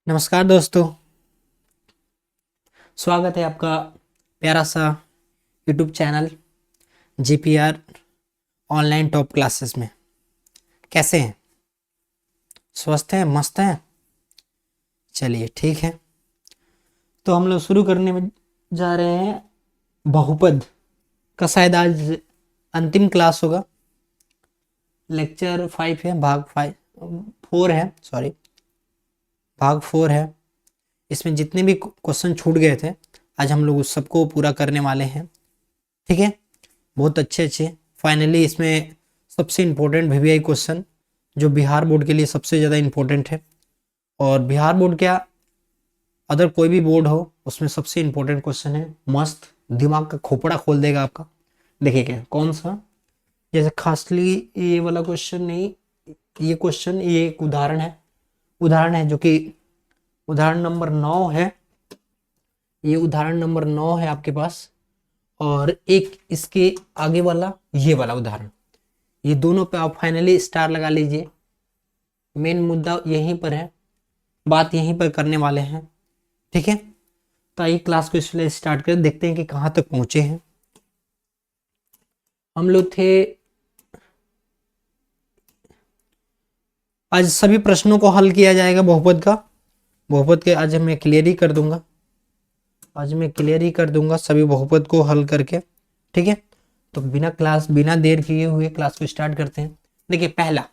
नमस्कार दोस्तों। स्वागत है आपका प्यारा सा YouTube channel GPR online top classes में। कैसे हैं? स्वस्थ हैं? मस्त हैं? चलिए ठीक है। तो हम लोग शुरू करने में जा रहे हैं। बहुपद का शायद आज अंतिम क्लास होगा। लेक्चर 5 है, भाग 4 है, सॉरी भाग 4 है। इसमें जितने भी क्वेश्चन छूट गए थे आज हम लोग उस सबको पूरा करने वाले हैं। ठीक है, बहुत अच्छे फाइनली इसमें सबसे इम्पोर्टेंट वीवीआई क्वेश्चन जो बिहार बोर्ड के लिए सबसे ज़्यादा इम्पोर्टेंट है, और बिहार बोर्ड क्या अदर कोई भी बोर्ड हो उसमें सबसे इम्पोर्टेंट क्वेश्चन है। मस्त दिमाग का खोपड़ा खोल देगा आपका। देखिए क्या कौन सा, जैसे खासली ये वाला क्वेश्चन नहीं, ये क्वेश्चन ये एक उदाहरण है जो कि उदाहरण नंबर 9 है। ये उदाहरण नंबर 9 है आपके पास, और एक इसके आगे वाला ये वाला उदाहरण, ये दोनों पे आप फाइनली स्टार लगा लीजिए। मेन मुद्दा यहीं पर है, बात यहीं पर करने वाले हैं। ठीक है, तो आइए क्लास को इसलिए स्टार्ट करें, देखते हैं कि कहाँ तक पहुंचे हैं। हम लोग थे आज सभी प्रश्नों को हल किया जाएगा बहुपद के आज मैं क्लियर ही कर दूंगा सभी बहुपद को हल करके। ठीक है, तो बिना देर किए हुए क्लास को स्टार्ट करते हैं। देखिए पहला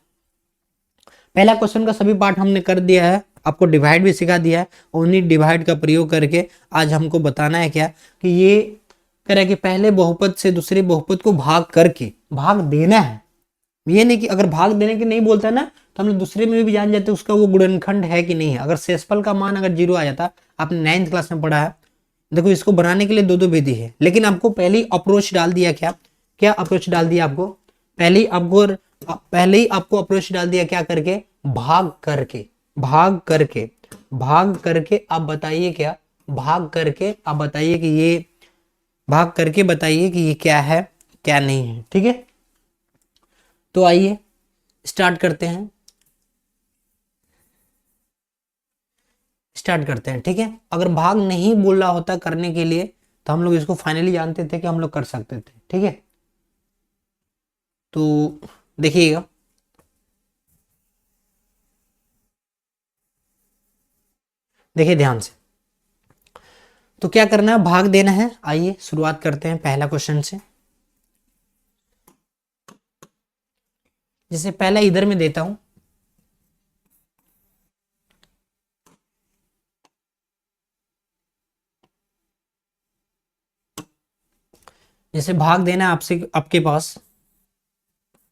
क्वेश्चन का सभी पार्ट हमने कर दिया है, आपको डिवाइड भी सिखा दिया है। उन्हीं डिवाइड का प्रयोग करके आज हमको बताना है क्या कि ये कह रहा है कि पहले बहुपद से दूसरे बहुपद को भाग देना है। ये नहीं कि अगर भाग देने की नहीं बोलता ना तो हम लोग दूसरे में भी जान जाते उसका वो गुणनखंड है कि नहीं है। अगर शेषफल का मान अगर 0 आ जाता, आपने 9th क्लास में पढ़ा है। देखो इसको बनाने के लिए दो विधि है, लेकिन आपको पहले ही अप्रोच डाल दिया। क्या अप्रोच डाल दिया आपको? पहले ही आपको अप्रोच डाल दिया क्या करके? भाग करके आप बताइए क्या? भाग करके बताइए कि ये क्या है क्या नहीं है। ठीक है, तो आइए स्टार्ट करते हैं। ठीक है, अगर भाग नहीं बोल रहा होता करने के लिए तो हम लोग इसको फाइनली जानते थे कि हम लोग कर सकते थे। ठीक है, तो देखिएगा ध्यान से। तो क्या करना है? भाग देना है। आइए शुरुआत करते हैं पहला क्वेश्चन से। जैसे पहला इधर में देता हूं, जैसे भाग देना है आपसे, आपके पास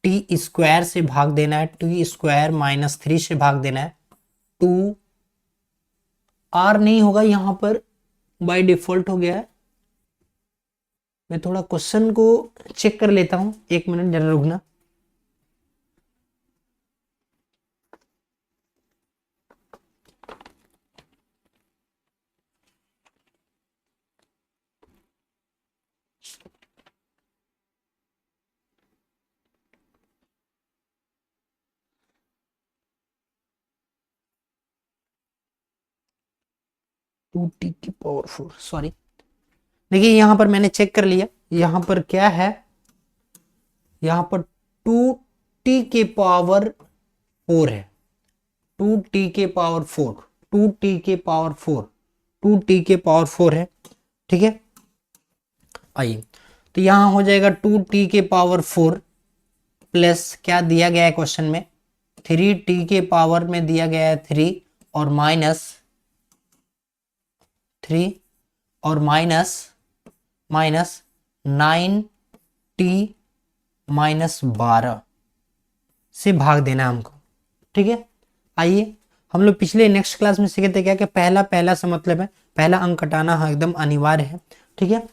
टी स्क्वायर से भाग देना है, टी स्क्वायर -3 से भाग देना है। 2 आर नहीं होगा, यहां पर बाय डिफॉल्ट हो गया है। मैं थोड़ा क्वेश्चन को चेक कर लेता हूं, 1 मिनट जरा रुकना। टू टी की पावर 4, सॉरी। देखिए यहां पर मैंने चेक कर लिया, यहां पर क्या है, यहां पर 2t के पावर 4 है। 2t के पावर 4, 2t के पावर 4, 2t के पावर 4 है। ठीक है, आइए तो यहां हो जाएगा 2t के पावर 4 प्लस क्या दिया गया है क्वेश्चन में, 3t के पावर में दिया गया है 3, और माइनस 3 और माइनस 9t -12 से भाग देना हमको। ठीक है, आइए हम लोग पिछले नेक्स्ट क्लास में सीखे थे क्या कि पहला से मतलब है पहला अंक कटाना एकदम अनिवार्य है। ठीक है,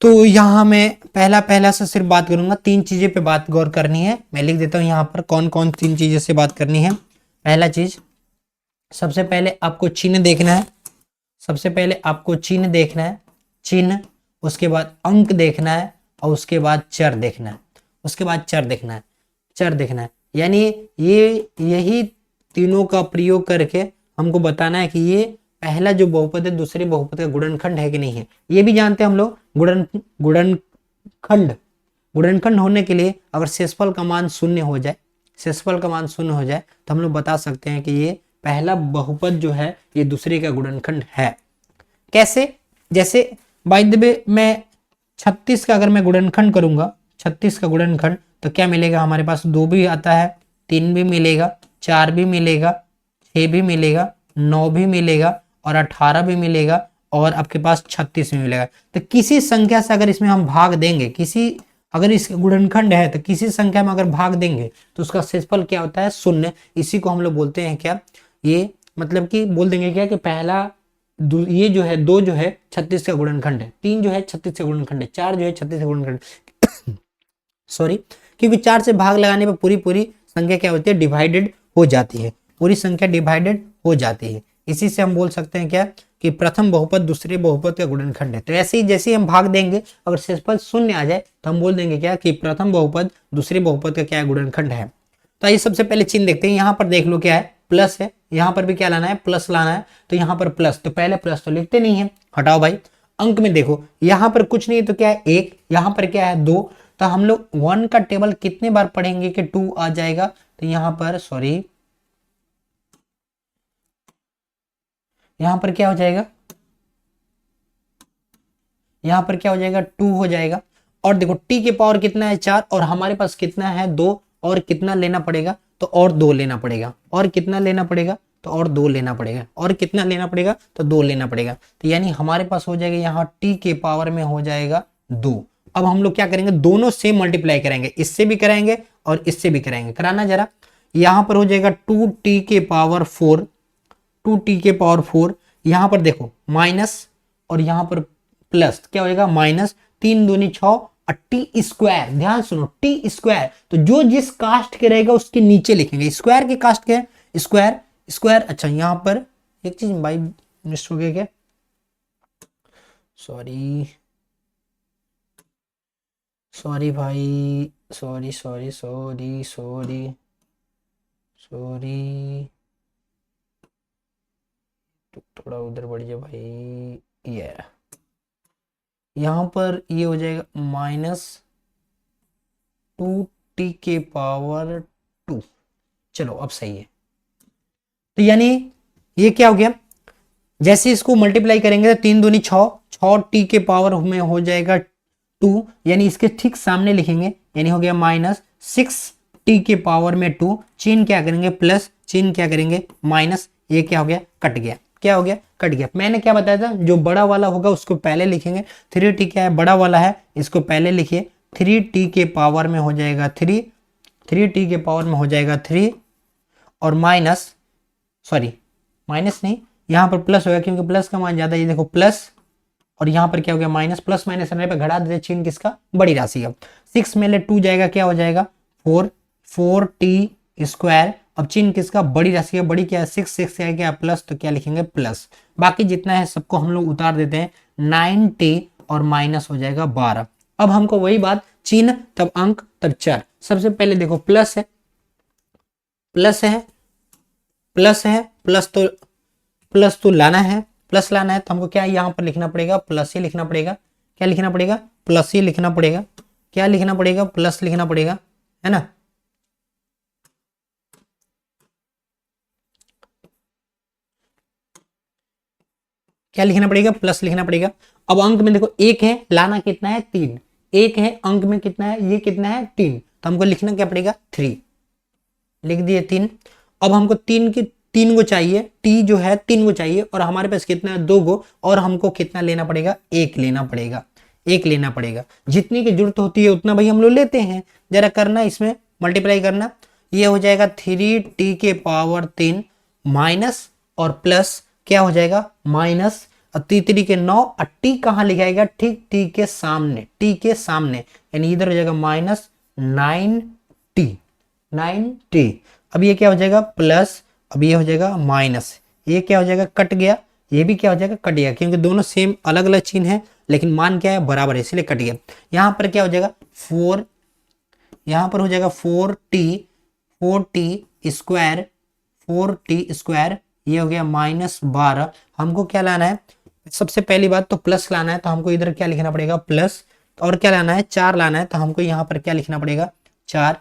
तो यहां मैं पहला से सिर्फ बात करूंगा, 3 चीजें पे बात गौर करनी है। मैं लिख देता हूं यहां पर कौन कौन 3 चीजें से बात करनी है। पहला चीज, सबसे पहले आपको चिन्ह देखना है, चिन्ह, उसके बाद अंक देखना है, और उसके बाद चर देखना है, यानी यही तीनों का प्रयोग करके हमको बताना है कि ये पहला जो बहुपद है दूसरे बहुपद का गुणनखंड है कि नहीं है। ये भी जानते हैं हम लोग गुणनखंड गुणनखंड होने के लिए अगर शेषफल का मान शून्य हो जाए, शेषफल का मान शून्य हो जाए तो हम लोग बता सकते हैं कि ये पहला बहुपद जो है ये दूसरे का गुणनखंड है। कैसे? जैसे बाय द वे मैं 36 का अगर मैं गुणनखंड करूंगा, 36 का गुणनखंड, तो क्या मिलेगा हमारे पास? 2 भी आता है, 3 भी मिलेगा, 4 भी मिलेगा, 6 भी मिलेगा, 9 भी मिलेगा और 18 भी मिलेगा और आपके पास 36 भी मिलेगा। तो किसी संख्या से अगर इसमें हम भाग देंगे, किसी अगर इसका गुणनखंड है तो किसी संख्या में अगर भाग देंगे तो उसका शेषफल क्या होता है? शून्य। इसी को हम लोग बोलते हैं क्या? ये मतलब कि बोल देंगे क्या कि पहला ये जो है 2 जो है 36 का गुणनखंड है, 3 जो है 36 का गुणनखंड है, 4 जो है 36 का गुणनखंड सॉरी, क्योंकि 4 से भाग लगाने पर पूरी पूरी संख्या क्या होती है? डिवाइडेड हो जाती है, पूरी संख्या डिवाइडेड हो जाती है। इसी से हम बोल सकते हैं क्या कि प्रथम बहुपद दूसरे बहुपद का गुणनखंड है। तो ऐसे ही जैसे ही हम भाग देंगे अगर शेषफल शून्य आ जाए तो हम बोल देंगे क्या कि प्रथम बहुपद दूसरे बहुपद का क्या है? गुणनखंड है। तो आइए सबसे पहले चिन्ह देखते हैं। यहाँ पर देख लो क्या है? प्लस है। यहाँ पर भी क्या लाना है? प्लस लाना है। तो यहाँ पर प्लस, तो पहले प्लस तो लिखते नहीं है, हटाओ भाई। अंक में देखो यहाँ पर कुछ नहीं है तो क्या है? 1, यहाँ पर क्या है? 2। तो हम लोग 1 का टेबल कितने बार पढ़ेंगे कि 2 आ जाएगा? तो यहाँ पर सॉरी, यहां पर क्या हो जाएगा? यहां पर क्या हो जाएगा? 2 हो जाएगा। और देखो t के पावर कितना है? 4 और हमारे पास कितना है? 2। और कितना लेना पड़ेगा? तो और 2 लेना पड़ेगा। और कितना लेना पड़ेगा? तो और 2 लेना पड़ेगा। और कितना लेना पड़ेगा? तो 2 लेना पड़ेगा। तो यानी हमारे पास हो जाएगा यहाँ t के पावर में हो जाएगा 2। अब हम लोग क्या करेंगे? दोनों से मल्टीप्लाई करेंगे, इससे भी कराएंगे और इससे भी कराएंगे। कराना जरा। यहां पर हो जाएगा 2t के पावर 4, 2t के पावर 4। यहां पर देखो माइनस और यहां पर प्लस, क्या होगा? माइनस 3 दूनी 6 और टी स्क्वायर। ध्यान सुनो, टी स्क्वायर। तो जो जिस कास्ट के रहेगा उसके नीचे लिखेंगे। स्क्वायर के कास्ट के स्क्वायर, स्क्वायर। अच्छा यहां पर एक चीज भाई मिस हो गया क्या? सॉरी सॉरी भाई, sorry sorry sorry sorry sorry, थोड़ा उधर बढ़ जाए भाई। ये यहां पर ये हो जाएगा -2t के पावर 2। चलो अब सही है। तो यानी ये क्या हो गया? जैसे इसको मल्टीप्लाई करेंगे तो 3 दूनी 6, 6t के पावर में हो जाएगा 2। यानी इसके ठीक सामने लिखेंगे, यानी हो गया -6t के पावर में 2। चिन्ह क्या करेंगे? प्लस, चिन्ह क्या करेंगे? माइनस। ये क्या हो गया? कट गया। क्या हो गया? कट गया। मैंने क्या बताया था? जो बड़ा वाला होगा उसको पहले लिखेंगे। 3t क्या है? बड़ा वाला है, इसको पहले लिखिए। 3t के पावर में हो जाएगा 3, 3t के पावर में हो जाएगा 3 और माइनस, सॉरी माइनस नहीं, यहां पर प्लस होगा क्योंकि प्लस का मान ज्यादा है। ये देखो प्लस और यहां पर क्या हो गया? माइनस। प्लस माइनस रहने पर घटा देते चिन्ह किसका? बड़ी राशि का। 6 में ले 2 जाएगा, क्या हो जाएगा? 4, 4t स्क्वायर। अब चिन्ह किसका? बड़ी राशि का। बड़ी क्या है? 6, 6 है क्या? प्लस, तो क्या लिखेंगे? प्लस। बाकी जितना है सबको हम लोग उतार देते हैं। 9t और माइनस हो जाएगा 12। अब हमको वही बात, चिन्ह तब अंक तब चर। सबसे पहले देखो प्लस है, प्लस है, प्लस है, प्लस तो लाना है, प्लस लाना है तो हमको क्या यहां पर लिखना पड़ेगा? प्लस ही लिखना पड़ेगा। क्या लिखना पड़ेगा? प्लस ही लिखना पड़ेगा। क्या लिखना पड़ेगा? प्लस लिखना पड़ेगा, है ना? क्या लिखना पड़ेगा? प्लस लिखना पड़ेगा। अब अंक में देखो एक है, लाना कितना है? 3। एक है, अंक में कितना है? ये कितना है? 3। तो हमको लिखना क्या पड़ेगा? 3। लिख दिए 3। अब हमको 3 गो चाहिए, टी जो है 3 गो चाहिए और हमारे पास कितना है? 2 गो। और हमको कितना लेना पड़ेगा? 1 लेना पड़ेगा, 1 लेना पड़ेगा। जितनी की जरूरत होती है उतना भाई हम लोग लेते हैं। जरा करना, इसमें मल्टीप्लाई करना। ये हो जाएगा 3t के पावर 3 माइनस और प्लस, क्या हो जाएगा? माइनस और 3 के 9 और टी कहाँ लिखाएगा? ठीक टी के सामने, टी के सामने, यानी इधर हो जाएगा -9t, 9t। अब ये क्या हो जाएगा? प्लस। अब ये हो जाएगा माइनस। ये क्या हो जाएगा? कट गया। ये भी क्या हो जाएगा? कट गया, क्योंकि दोनों सेम अलग अलग चिन्ह है लेकिन मान क्या है? बराबर है, इसलिए कट गया। यहां पर क्या हो जाएगा? 4, यहां पर हो जाएगा 4t, 4t square, 4t square ये हो गया -12। हमको क्या लाना है, सबसे पहली बात तो प्लस लाना है, तो हमको इधर क्या लिखना पड़ेगा प्लस, और क्या लाना है 4 लाना है, तो हमको यहाँ पर क्या लिखना पड़ेगा 4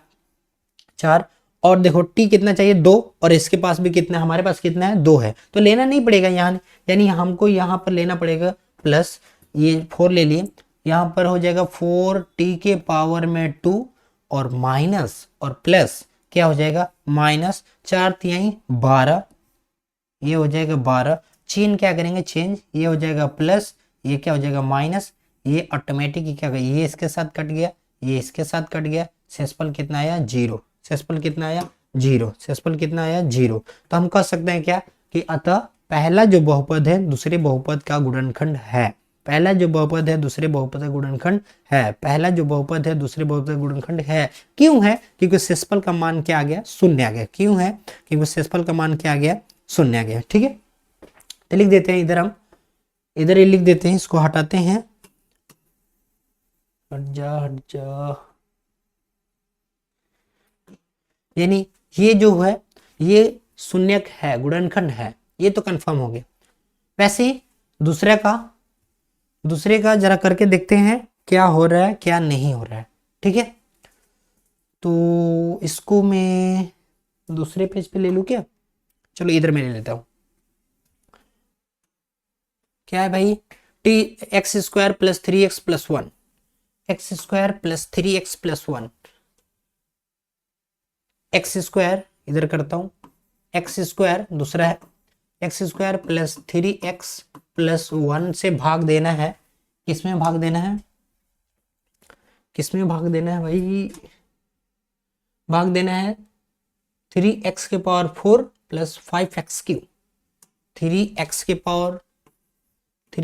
4। और देखो टी कितना चाहिए 2, और इसके पास भी कितना है, हमारे पास कितना है 2 है, तो लेना नहीं पड़ेगा यहाँ, यानी हमको यहाँ पर लेना पड़ेगा प्लस, ये 4 ले लिए, यहाँ पर हो जाएगा 4t के पावर में 2 और माइनस और प्लस क्या हो जाएगा -4×3 = 12, ये हो जाएगा 12। चेंज क्या करेंगे चेंज, ये हो जाएगा प्लस, ये क्या हो जाएगा माइनस, ये ऑटोमेटिक क्या करेगा, ये इसके साथ कट गया, ये इसके साथ कट गया, शेषफल कितना आया 0, शेषफल कितना आया 0, शेषफल कितना आया 0। तो हम कह सकते हैं क्या कि अतः पहला जो बहुपद है दूसरे बहुपद का गुणनखंड है, पहला जो बहुपद है दूसरे बहुपद का गुणनखंड है, पहला जो बहुपद है दूसरे बहुपद का गुणनखंड है। क्यों है, क्योंकि शेषफल का मान क्या आ गया 0 आ गया। क्यों है, क्योंकि शेषफल का मान क्या आ गया 0 आ गया। ठीक है, तो लिख देते हैं इधर, हम इधर ये लिख देते हैं, इसको हटाते हैं, हट जा हट जा, यानी ये जो है ये शून्यक है, गुणनखंड है, ये तो कंफर्म हो गया। वैसे दूसरे का जरा करके देखते हैं क्या हो रहा है क्या नहीं हो रहा है। ठीक है, तो इसको मैं दूसरे पेज पे ले लूं क्या, चलो इधर मैं ले लेता हूं। क्या है भाई, x² + 3x + 1, x² + 3x + 1, x² इधर करता हूं, x² दूसरा है, x² + 3x + 1 से भाग देना है, किसमें भाग देना है, किसमें भाग देना है भाई, भाग देना है 3x⁴ + 5x³ 3x⁴ +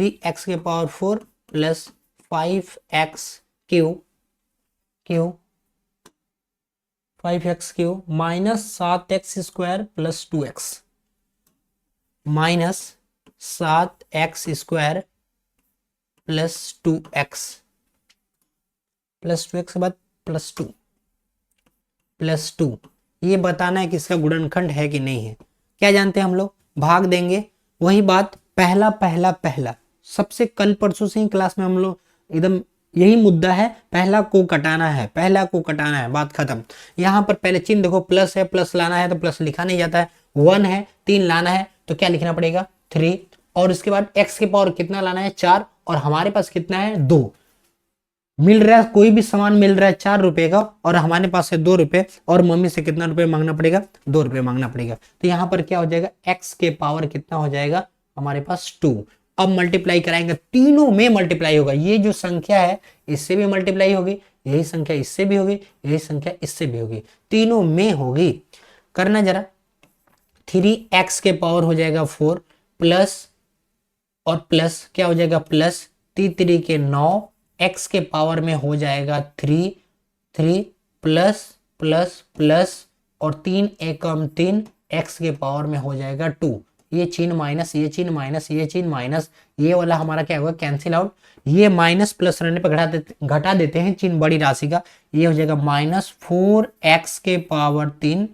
5x³ 5x³ -7x² + 2x, -7x² + 2x के बाद +2 ये बताना है कि इसका गुणनखंड है कि नहीं है। क्या जानते हैं हम लोग, भाग देंगे, वही बात पहला सबसे कल परसों से ही क्लास में हम लोग एकदम यही मुद्दा है, पहला को कटाना है, पहला को कटाना है, बात खत्म। यहाँ पर पहले चिन्ह देखो प्लस है, प्लस लाना है तो प्लस लिखा नहीं जाता है, 1 है 3 लाना है तो क्या लिखना पड़ेगा 3, और उसके बाद x के पावर कितना लाना है 4, और हमारे पास कितना है 2, मिल रहा है कोई भी सामान मिल रहा है 4 रुपए का और हमारे पास है 2 रुपए, और मम्मी से कितना रुपए मांगना पड़ेगा 2 रुपए मांगना पड़ेगा। तो यहाँ पर क्या हो जाएगा x के पावर कितना हो जाएगा हमारे पास 2। अब मल्टीप्लाई कराएंगे, तीनों में मल्टीप्लाई होगा, ये जो संख्या है इससे भी मल्टीप्लाई होगी, यही संख्या इससे भी होगी, यही संख्या इससे भी होगी, तीनों में होगी। करना जरा, 3x के पावर हो जाएगा 4 प्लस, और प्लस क्या हो जाएगा प्लस 3 के 9, x के पावर में हो जाएगा 3 प्लस प्लस प्लस और 3 एकम 3, x के पावर में हो जाएगा 2, ये चिन्ह माइनस, ये चिन्ह माइनस, ये चिन्ह माइनस, ये वाला हमारा क्या होगा कैंसिल आउट, ये माइनस प्लस रहने पर घटा देते हैं चिन्ह बड़ी राशि का, ये हो जाएगा -4x के पावर 3,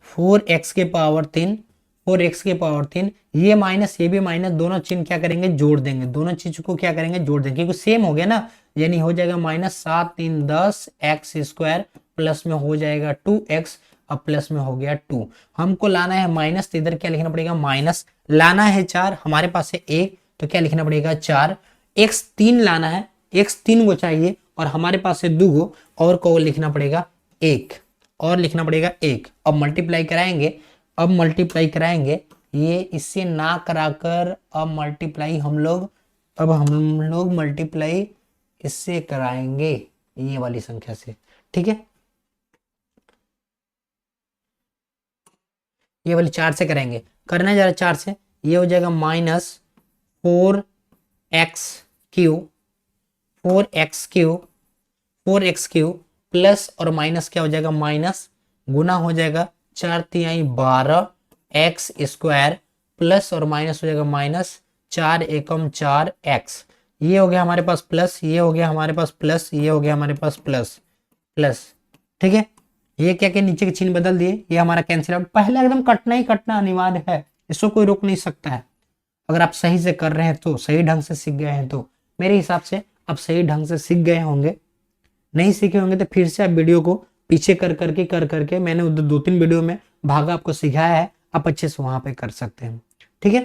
4x के पावर 3, 4x के पावर 3, ये माइनस ये भी माइनस, दोनों चिन्ह क्या करेंगे जोड़ देंगे, दोनों चीज को क्या करेंगे जोड़ देंगे, क्योंकि सेम हो गया ना, यानी हो जाएगा -7 3 10 x² प्लस में हो जाएगा 2x, अब प्लस में हो गया 2। हमको लाना है माइनस, तो इधर क्या लिखना पड़ेगा माइनस, लाना है 4, हमारे पास है 1 तो क्या लिखना पड़ेगा 4, x 3 लाना है, x 3 को चाहिए और हमारे पास है 2 को, और को लिखना पड़ेगा 1, और लिखना पड़ेगा 1। अब मल्टीप्लाई कराएंगे, अब मल्टीप्लाई कराएंगे, ये इससे ना कराकर अब मल्टीप्लाई हम लोग मल्टीप्लाई इससे कराएंगे, ये वाली संख्या से। ठीक है, ये वाली 4 से करेंगे, करना जरा 4 से, ये हो जाएगा -4x³ प्लस और माइनस क्या हो जाएगा माइनस, गुना हो जाएगा 4×3 = 12x² प्लस और माइनस हो जाएगा माइनस 4 एकम 4x, ये हो गया हमारे पास प्लस, ये हो गया हमारे पास प्लस, ये हो गया हमारे पास प्लस प्लस। ठीक है, ये क्या के नीचे के चिन्ह बदल दिए, ये हमारा कैंसिल आउट, पहले एकदम कटना ही कटना अनिवार्य है, इसको कोई रोक नहीं सकता है। अगर आप सही से कर रहे हैं तो, सही ढंग से सीख गए हैं तो, मेरे हिसाब से आप सही ढंग से सीख गए होंगे। नहीं सीखे होंगे तो फिर से आप वीडियो को पीछे कर करके मैंने उधर 2-3 वीडियो में भागा आपको सिखाया है, आप अच्छे से वहां पे कर सकते हैं। ठीक है,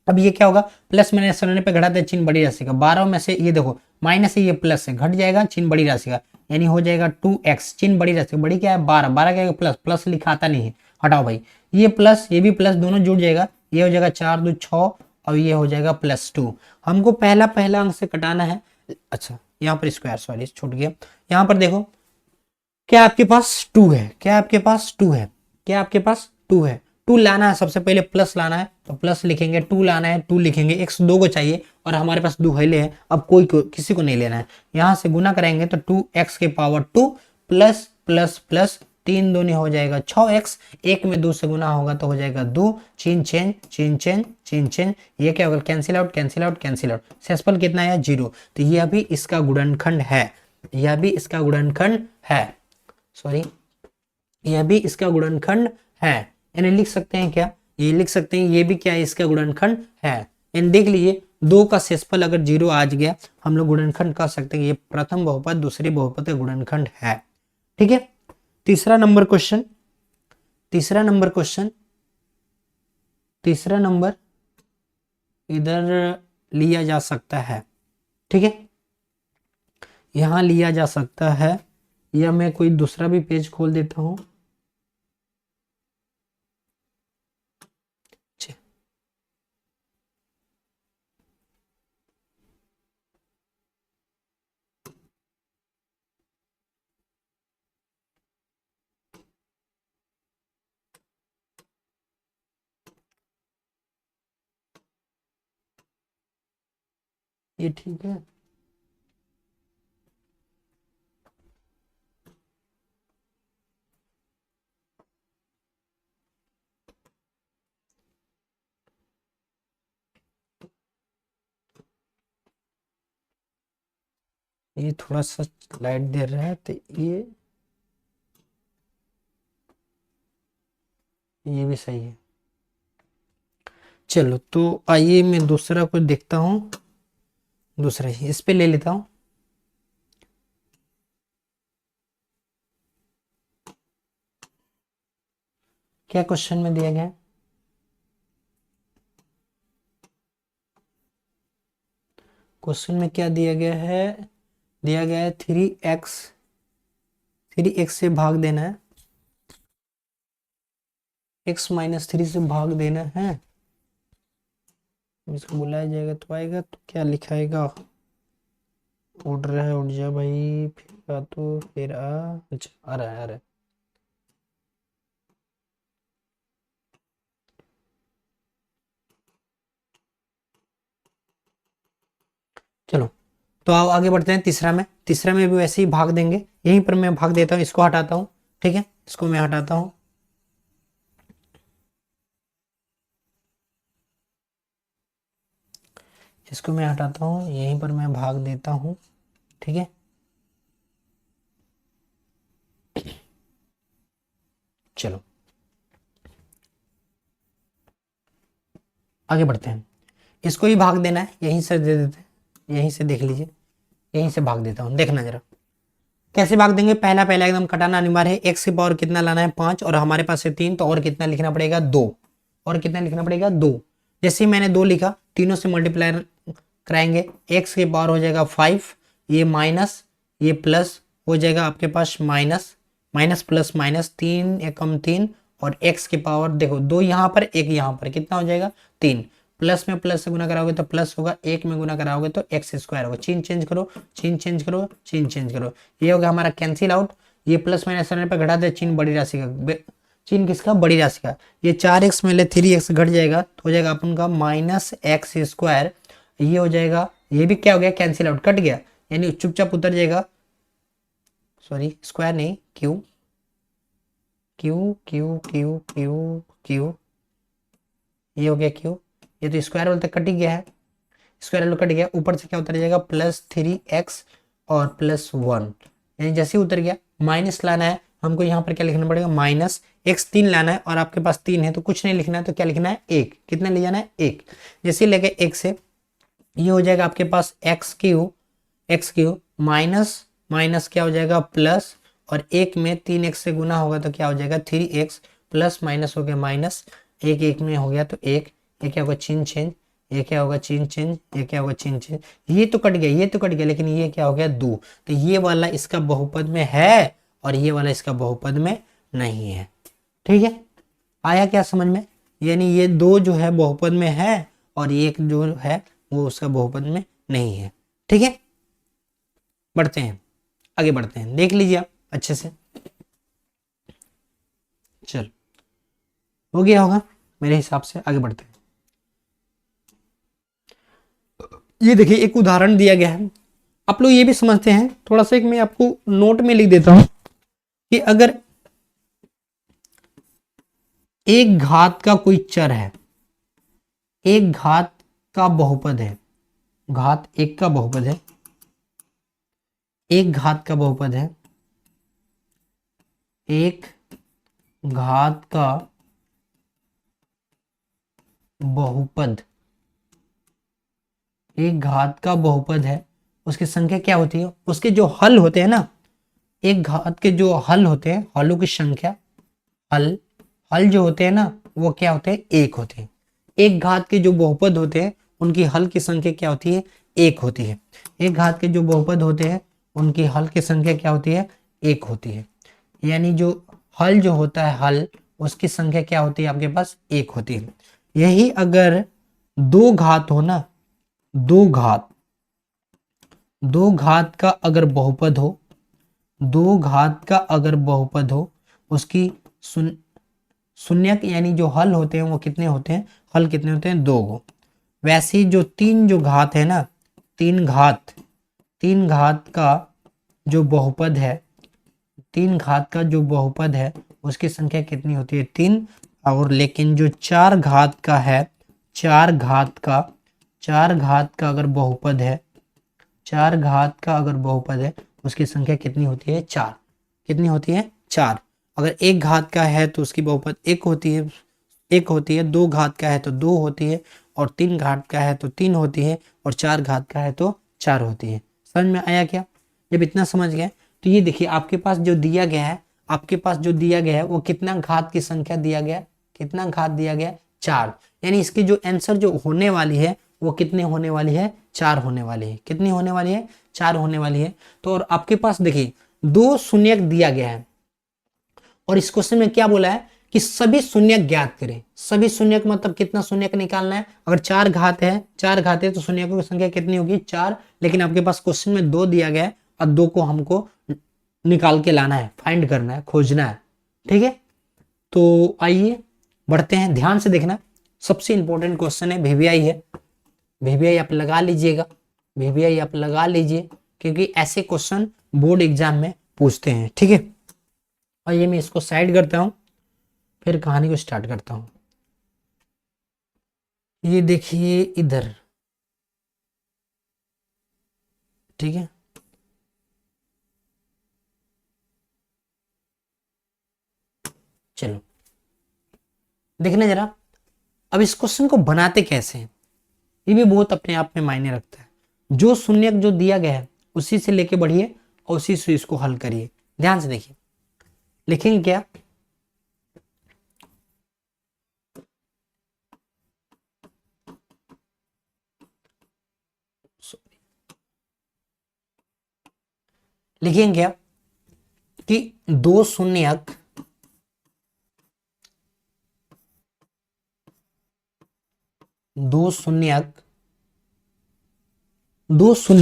अब ये क्या होगा, प्लस माइनस करने पे घटाते चिन्ह बड़ी राशि का, 12 में से ये देखो माइनस है, ये प्लस है, घट जाएगा चिन्ह बड़ी राशि का, यानी हो जाएगा 2x, चिन्ह बड़ी राशि बड़ी क्या है 12, 12 क्या प्लस, प्लस लिखा आता नहीं है, हटाओ भाई, ये प्लस ये भी प्लस दोनों जुड़ जाएगा, ये हो जाएगा 4 2 6 और ये हो जाएगा +2। हमको पहला पहला अंक से कटाना है। अच्छा यहाँ पर स्क्वायर, सॉरी छूट गया, यहाँ पर देखो क्या आपके पास 2 है, क्या आपके पास 2 है, क्या आपके पास 2 है, 2 लाना है, सबसे पहले प्लस लाना है तो प्लस लिखेंगे, 2 लाना है 2 लिखेंगे, x 2 को चाहिए और हमारे पास 2 है है, अब कोई को किसी को नहीं लेना है, यहां से गुना करेंगे तो 2x के पावर 2 प्लस प्लस प्लस 3 दूनी हो जाएगा 6x, एक में 2 से गुना होगा तो हो जाएगा 2, चिन्ह चेंज चिन्ह चेंज चिन्ह चेंज, ये क्या होगा cancel out cancel out cancel out, शेषफल कितना है 0, तो यह भी इसका गुणनखंड है, यह भी इसका गुणनखंड है, सॉरी यह भी इसका गुणनखंड है, यानी लिख सकते हैं क्या, ये लिख सकते हैं ये भी क्या है इसका गुणनखंड है, यानी देख लीजिए 2 का शेषफल अगर 0 आ गया हम लोग गुणनखंड कह सकते हैं, ये प्रथम बहुपद दूसरे बहुपद का गुणनखंड है। ठीक है, तीसरा नंबर क्वेश्चन, तीसरा नंबर क्वेश्चन, तीसरा नंबर इधर लिया जा सकता है। ठीक है, यहां लिया जा सकता है, या मैं कोई दूसरा भी पेज खोल देता हूं, ये ठीक है, ये थोड़ा सा लाइट दे रहा है तो ये भी सही है। चलो तो आइए मैं दूसरा कुछ देखता हूँ, दूसरा ही इस पे ले लेता हूँ। क्या क्वेश्चन में दिया गया है, क्वेश्चन में क्या दिया गया है, दिया गया है 3x, 3x से भाग देना है, x माइनस 3 से भाग देना है, इसको बुलाया जाएगा तो आएगा, तो क्या लिखाएगा, उड़ रहा है उड़ जा भाई, फिर आ तो फिर आ, अच्छा आ रहा है आ रहा है, चलो तो आओ आगे बढ़ते हैं तीसरा में, तीसरा में भी वैसे ही भाग देंगे, यहीं पर मैं भाग देता हूँ, इसको हटाता हूँ। ठीक है, इसको मैं हटाता हूँ, इसको मैं हटाता हूँ, यहीं पर मैं भाग देता हूँ। ठीक है, चलो आगे बढ़ते हैं, इसको ही भाग देना है, यहीं से दे देते हैं, यहीं से देख लीजिए, यहीं से भाग देता हूँ, देखना जरा कैसे भाग देंगे, पहला पहला एकदम कटाना अनिवार्य है, एक्स की पावर कितना लाना है 5 और हमारे पास है 3, तो और कितना लिखना पड़ेगा 2, और कितना लिखना पड़ेगा 2, जैसे ही मैंने 2 लिखा तीनों से मल्टीप्लाई कराएंगे, एक्स की पावर हो जाएगा 5, ये माइनस ये प्लस हो जाएगा आपके पास माइनस, माइनस प्लस माइनस 3 एकम 3 और एक्स की पावर देखो 2 यहाँ पर एक यहाँ पर कितना हो जाएगा 3, प्लस में प्लस से गुना कराओगे तो प्लस होगा, एक में गुना कराओगे तो एक्स स्क्वायर होगा, चिन्ह चेंज करो चिन्ह चेंज करो चिन्ह चेंज करो, ये होगा हमारा कैंसिल आउट, ये प्लस माइनस करने पर घटा दे चिन्ह बड़ी राशि का, चिन्ह किसका बड़ी राशि का, ये 4x में ले 3x घट जाएगा तो हो जाएगा अपन का माइनस एक्स स्क्वायर, ये हो जाएगा, ये भी क्या हो गया कैंसिल आउट कट गया, यानी चुपचाप उतर जाएगा, सॉरी स्क्वायर नहीं Q Q Q Q Q Q, ये हो गया क्यू, ये तो स्क्वायर वाला तक कट ही गया है, स्क्वायर वाला कट गया, ऊपर से क्या उतर जाएगा +3x और +1, यानी जैसे ही उतर गया माइनस लाना है, हमको यहाँ पर क्या लिखना पड़ेगा, माइनस एक्स 3 लाना है और आपके पास 3 है तो कुछ नहीं लिखना है, तो क्या लिखना है 1। कितना ले जाना है 1। जैसे लेके 1 से ये हो जाएगा आपके पास x³ माइनस माइनस क्या हो जाएगा प्लस, और 1 में 3x से गुना होगा तो क्या हो जाएगा 3x, प्लस माइनस हो गया माइनस, 1 में हो गया तो 1, ये क्या होगा चिन्ह चेंज, ये क्या होगा चिन्ह चेंज, ये क्या होगा चिन्ह चेंज, ये तो कट गया, ये तो कट गया, लेकिन ये क्या हो गया 2। तो ये वाला इसका बहुपद में है और ये वाला इसका बहुपद में नहीं है। ठीक है, आया क्या समझ में? यानी ये 2 जो है बहुपद में है और 1 जो है वो उसका बहुपद में नहीं है। ठीक है, बढ़ते हैं, आगे बढ़ते हैं, देख लीजिए आप अच्छे से। चल, हो गया होगा मेरे हिसाब से, आगे बढ़ते हैं। ये देखिए एक उदाहरण दिया गया है, आप लोग ये भी समझते हैं थोड़ा सा, एक मैं आपको नोट में लिख देता हूं कि अगर एक घात का कोई चर है, एक घात का बहुपद है, घात 1 का बहुपद है, एक घात का बहुपद है, एक घात का बहुपद, एक घात का बहुपद है, उसकी संख्या क्या होती है, उसके जो हल होते हैं ना, एक घात के जो हल होते हैं, हलों की संख्या, हल जो होते हैं ना वो क्या होते हैं 1 होते हैं। एक घात के जो बहुपद होते हैं उनकी हल की संख्या क्या होती है 1 होती है। एक घात के जो बहुपद होते हैं उनकी हल की संख्या क्या होती है 1 होती है। यानी जो हल जो होता है हल, उसकी संख्या क्या होती है आपके पास 1 होती है। यही अगर 2 घात हो ना, दो घात का अगर बहुपद हो, 2 घात का अगर बहुपद हो, उसकी शून्यक यानी जो हल होते हैं वो कितने होते हैं, हल कितने होते हैं 2 गो। वैसे ही जो 3 जो घात है ना, 3 घात का जो बहुपद है, 3 घात का जो बहुपद है उसकी संख्या कितनी होती है 3। और लेकिन जो 4 घात का है, 4 घात का अगर बहुपद है, 4 घात का अगर बहुपद है उसकी संख्या कितनी होती है 4। कितनी होती है 4। अगर 1 घात का है तो उसकी बहुपद 1 होती है, 2 घात का है तो 2 होती है, और 3 घात का है तो 3 होती है, और 4 घात का है तो 4 होती है। समझ में आया क्या? जब इतना समझ गए तो ये देखिए आपके पास जो दिया गया है, आपके पास जो दिया गया है वो कितना घात की संख्या दिया गया, कितना घात दिया गया 4। यानी इसकी जो आंसर जो होने वाली है वो कितने होने वाली है 4 होने वाली है। कितनी होने वाली है 4 होने वाली है। तो और आपके पास देखिए 2 शून्यक दिया गया है और इस क्वेश्चन में क्या बोला है कि सभी शून्यक ज्ञात करें। सभी शून्यक मतलब कितना शून्यक निकालना है, अगर 4 घात है तो शून्यकों की संख्या कितनी होगी 4। लेकिन आपके पास क्वेश्चन में 2 दिया गया है और 2 को हमको निकाल के लाना है, फाइंड करना है, खोजना है। ठीक है, तो आइए बढ़ते हैं, ध्यान से देखना, सबसे इंपॉर्टेंट क्वेश्चन है, वीवीआई है, वीवीआई आप लगा लीजिएगा, वीवीआई आप लगा लीजिए क्योंकि ऐसे क्वेश्चन बोर्ड एग्जाम में पूछते हैं। ठीक है, आइए मैं इसको साइड करता हूं, फिर कहानी को स्टार्ट करता हूं। ये देखिए इधर, ठीक है, चलो देखना जरा, अब इस क्वेश्चन को बनाते कैसे हैं ये भी बहुत अपने आप में मायने रखता है। जो शून्यक जो दिया गया है उसी से लेके बढ़िए और उसी से इसको हल करिए। ध्यान से देखिए, लिखेंगे क्या, लिखेंगे क्या कि 2 शून्यक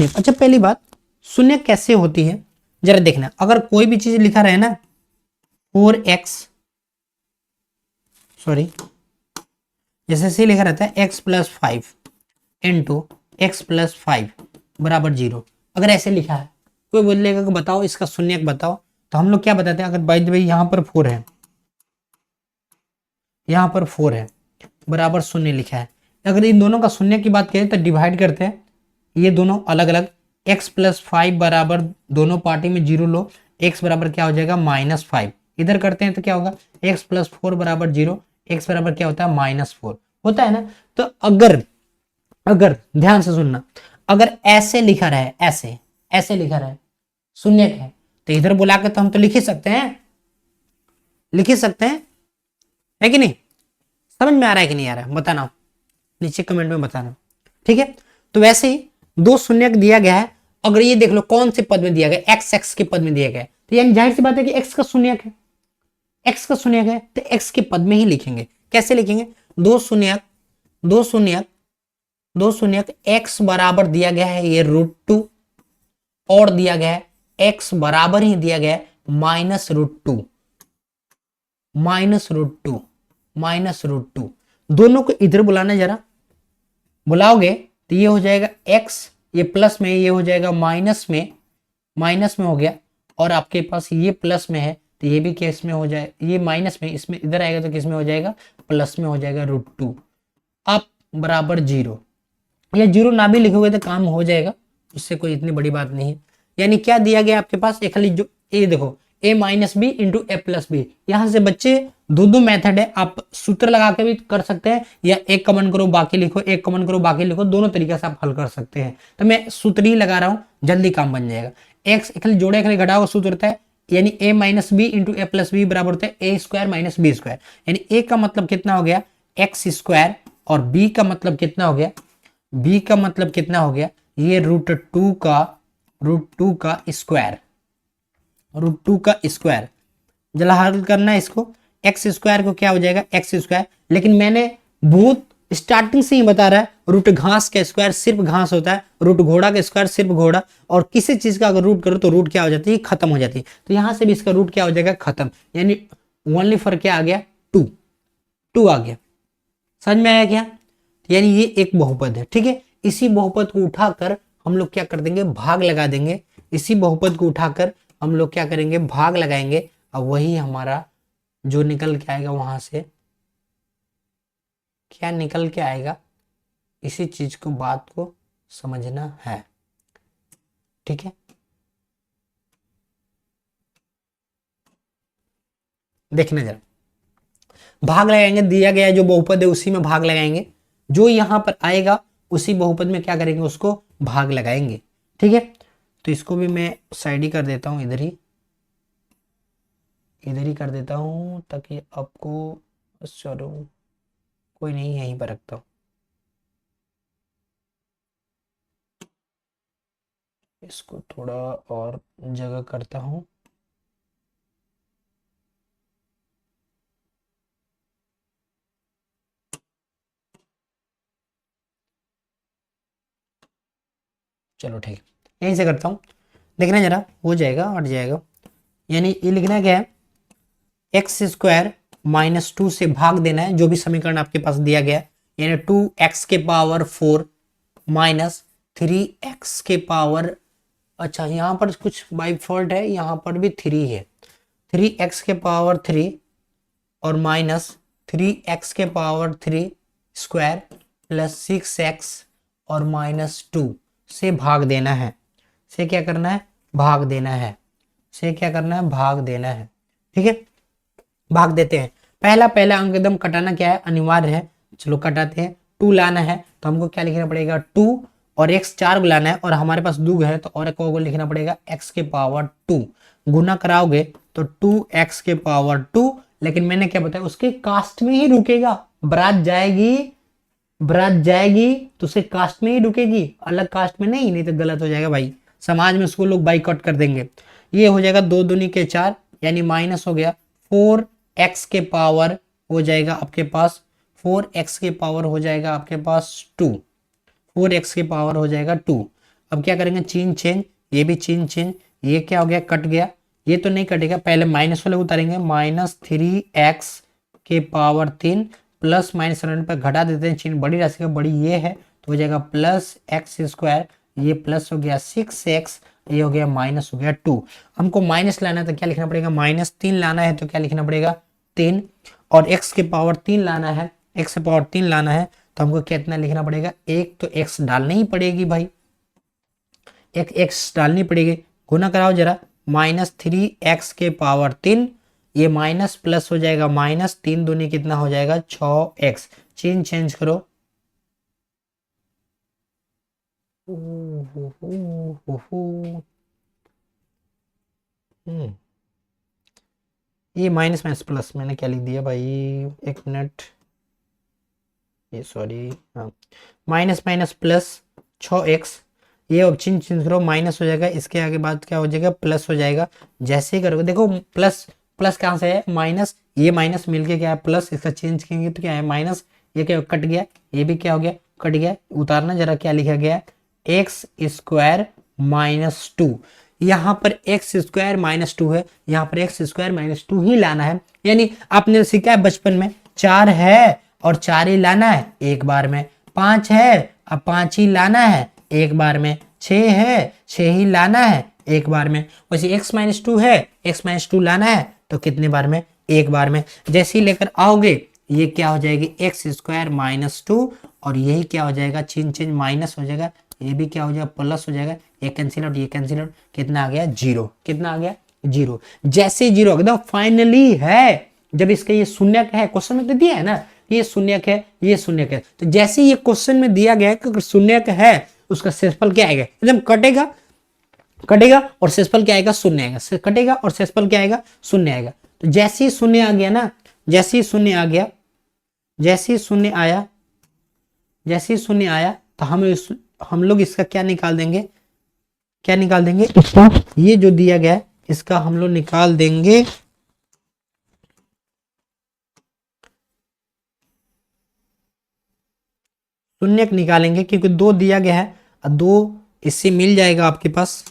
अच्छा पहली बात, शून्यक कैसे होती है जरा देखना। अगर कोई भी चीज लिखा रहे ना 4x, सॉरी जैसे से लिखा रहता है x+5 इंटू x+5 बराबर 0, अगर ऐसे लिखा है, कोई बोलेगा कि बताओ इसका शून्यक बताओ, तो हम लोग क्या बताते हैं, अगर बाय द वे यहां पर 4 है, यहां पर 4 है, बराबर 0 लिखा है, अगर इन दोनों का शून्य की बात करें तो डिवाइड करते हैं, ये दोनों अलग अलग, x+5 बराबर दोनों पार्टी में 0 लो, x बराबर क्या हो जाएगा -5। इधर करते हैं तो क्या होगा x + 4 बराबर 0, x बराबर क्या होता है -4 होता है ना। तो अगर अगर ध्यान से सुनना, अगर ऐसे लिखा रहा है, ऐसे ऐसे लिखा रहा है, शून्य है, तो इधर बुला के तो हम तो लिख ही सकते हैं, लिख ही सकते हैं, है कि नहीं। समझ में आ रहा है कि नहीं आ रहा है बताना, नीचे कमेंट में बताना, ठीक है। तो वैसे ही दो शून्य दिया गया है, अगर ये देख लो कौन से पद में दिया गया, एक्स एक्स के पद में दिया गया है, तो यानी जाहिर सी बात है कि एक्स का शून्य है, एक्स का शून्य है तो एक्स के पद में ही लिखेंगे। कैसे लिखेंगे, दो शून्य दो शून्य दो शून्य एक्स बराबर दिया गया है ये √2 और दिया गया है एक्स बराबर ही दिया गया है -√2 -√2 दोनों को इधर बुलाना, जरा बुलाओगे तो ये हो जाएगा x, ये प्लस में, ये हो जाएगा माइनस में हो गया, और आपके पास ये प्लस में है तो ये भी किस में हो जाए, ये माइनस में, इसमें इधर आएगा तो किस में हो जाएगा प्लस में हो जाएगा √2 अब बराबर 0, या 0 ना भी लिखोगे तो काम हो जाएगा, उससे कोई इतनी बड़ी बात नहीं है। यानी क्या दिया गया आपके पास, एक खाली जो ए देखो a - b into a + b, यहां से बच्चे दो मेथड है, आप सूत्र लगा के भी कर सकते हैं, या एक कमेंट करो बाकी लिखो, एक कमेंट करो बाकी लिखो, दोनों तरीके से आप हल कर सकते हैं। तो मैं सूत्र ही लगा रहा हूं, जल्दी काम बन जाएगा। एक्स खाली जोड़े खाली घटाओ सूत्र होता है, यानी a - b into a + b बराबर होता है a² - b², यानी a का मतलब कितना हो गया x² और b का मतलब कितना हो गया, b का मतलब कितना हो गया ये √2 का स्क्वायर। जला हल करना है इसको, x² को क्या हो जाएगा x², लेकिन मैंने बहुत स्टार्टिंग से ही बता रहा है, रूट घास का स्क्वायर सिर्फ घास होता है, रूट घोड़ा का स्क्वायर सिर्फ घोड़ा, और किसी चीज का अगर रूट करो तो रूट क्या हो जाती है खत्म हो जाती है, तो यहां से भी इसका रूट क्या हो जाएगा खत्म, यानी ओनली फॉर क्या आ गया 2 आ गया। समझ में आया क्या, यानी ये एक बहुपद है, ठीक है। इसी बहुपद को उठाकर हम लोग क्या कर देंगे भाग लगा देंगे, इसी बहुपद को उठाकर हम लोग क्या करेंगे भाग लगाएंगे, और वही हमारा जो निकल के आएगा वहां से क्या निकल के आएगा, इसी चीज को बात को समझना है, ठीक है। देखना जरा, भाग लगाएंगे, दिया गया जो बहुपद है उसी में भाग लगाएंगे, जो यहां पर आएगा उसी बहुपद में क्या करेंगे उसको भाग लगाएंगे, ठीक है। तो इसको भी मैं साइड ही कर देता हूं, इधर ही कर देता हूं ताकि आपको, चलो कोई नहीं यहीं पर रखता हूं, इसको थोड़ा और जगह करता हूं। चलो ठीक है यहीं से करता हूँ, देखना जरा हो जाएगा हट जाएगा। यानी ये लिखना क्या है x² - 2 से भाग देना है जो भी समीकरण आपके पास दिया गया, यानी 2x⁴ माइनस 3x⁴, अच्छा यहाँ पर कुछ बाई फॉल्ट है, यहाँ पर भी 3 है, 3x⁴ और minus 3x⁴ square plus 6x और -2 से भाग देना है, से क्या करना है भाग देना है, से क्या करना है भाग देना है, ठीक है। भाग देते हैं, पहला अंक एकदम कटाना क्या है अनिवार्य है, चलो कटाते हैं। 2 लाना है तो हमको क्या लिखना पड़ेगा 2, और x 4 लाना है और हमारे पास 2 है तो और को लिखना पड़ेगा x⁴ गुना कराओगे तो 2x⁴, लेकिन मैंने क्या बताया उसके कास्ट में ही रुकेगा, बरात जाएगी तो उसे कास्ट में ही रुकेगी, अलग कास्ट में नहीं, नहीं तो गलत हो जाएगा भाई, समाज में उसको लोग बाइकआउट कर देंगे। ये हो जाएगा 2 दूनी के 4, यानी माइनस हो गया 4x⁴ हो जाएगा आपके पास 4x⁴ हो जाएगा आपके पास 2, 4x⁴ हो जाएगा 2। अब क्या करेंगे चीन चेंज, ये भी चीन चेंज, ये क्या हो गया कट गया, ये तो नहीं कटेगा, पहले माइनस वाले उतारेंगे, -3x⁴ प्लस माइनस पर घटा देते हैं चिन्ह, बड़ी राशि का बड़ी ये है तो हो जाएगा +x², ये प्लस हो गया 6x, ये हो गया माइनस हो गया 2। हमको माइनस लाना है तो क्या लिखना पड़ेगा -3 लाना है तो क्या लिखना पड़ेगा 3, और x⁴ लाना है, x⁴ लाना है तो हमको कितना लिखना पड़ेगा, एक तो x डालनी ही पड़ेगी भाई, एक x डालनी पड़ेगी, गुना कराओ जरा -3x⁻3, ये माइनस प्लस हो जाएगा माइनस, 3 दूनी कितना हो जाएगा 6x। चिन्ह चेंज करो। ये माइनस माइनस प्लस मैंने क्या लिख दिया भाई, एक मिनट, ये सॉरी, हाँ, माइनस माइनस प्लस 6x, ये अब चिन्ह चेंज करो, माइनस हो जाएगा, इसके आगे बाद क्या हो जाएगा प्लस हो जाएगा। जैसे ही करोगे देखो प्लस प्लस कहाँ से है, माइनस, ये माइनस मिलके क्या है प्लस, इसका चेंज करेंगे तो क्या है माइनस, ये क्या कट गया, ये भी क्या हो गया कट गया। उतारना जरा क्या लिखा गया है, x² -2, यहाँ पर x² -2 है, यहाँ पर x² -2 ही लाना है। यानी आपने सीखा है बचपन में 4 है और 4 ही लाना है एक बार में, 5 है अब 5 ही लाना है एक बार में, 6 है 6 ही लाना है एक बार में। वैसे x -2 है, x -2 लाना है तो कितने बार में, एक बार में। जैसे ही लेकर आओगे ये क्या हो जाएगी x² -2, और यही क्या हो जाएगा चिन्ह चेंज माइनस हो जाएगा, ये भी क्या हो जाएगा प्लस हो जाएगा, ये कैंसिल आउट ये कैंसिल आउट, कितना आ गया 0, कितना आ गया 0। जैसे 0 एकदम फाइनली है, जब इसका ये शून्यक है, क्वेश्चन में तो दिया है ना ये शून्यक है ये शून्यक है, तो जैसे ये क्वेश्चन में दिया गया है कि शून्यक है उसका शेषफल क्या आएगा, एकदम कटेगा कटेगा और शेषफल क्या आएगा शून्य आएगा, कटेगा और शेषफल क्या आएगा शून्य आएगा। तो जैसे ही शून्य आ गया ना, जैसे ही शून्य आ गया, जैसे ही शून्य आया, जैसे ही शून्य आया तो हम लोग इसका क्या निकाल देंगे, क्या निकाल देंगे इसका, ये जो दिया गया है इसका हम लोग निकाल देंगे शून्यक निकालेंगे, क्योंकि 2 दिया गया है, 2 इससे मिल जाएगा आपके पास,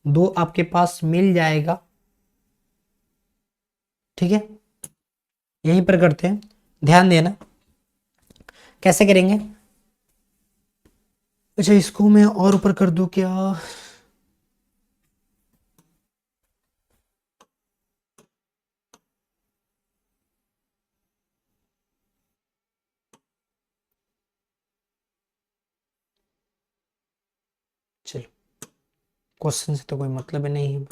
2 आपके पास मिल जाएगा, ठीक है। यहीं पर करते हैं, ध्यान देना कैसे करेंगे। अच्छा इसको मैं और ऊपर कर दूं क्या, चलो क्वेश्चन से तो कोई मतलब नहीं है।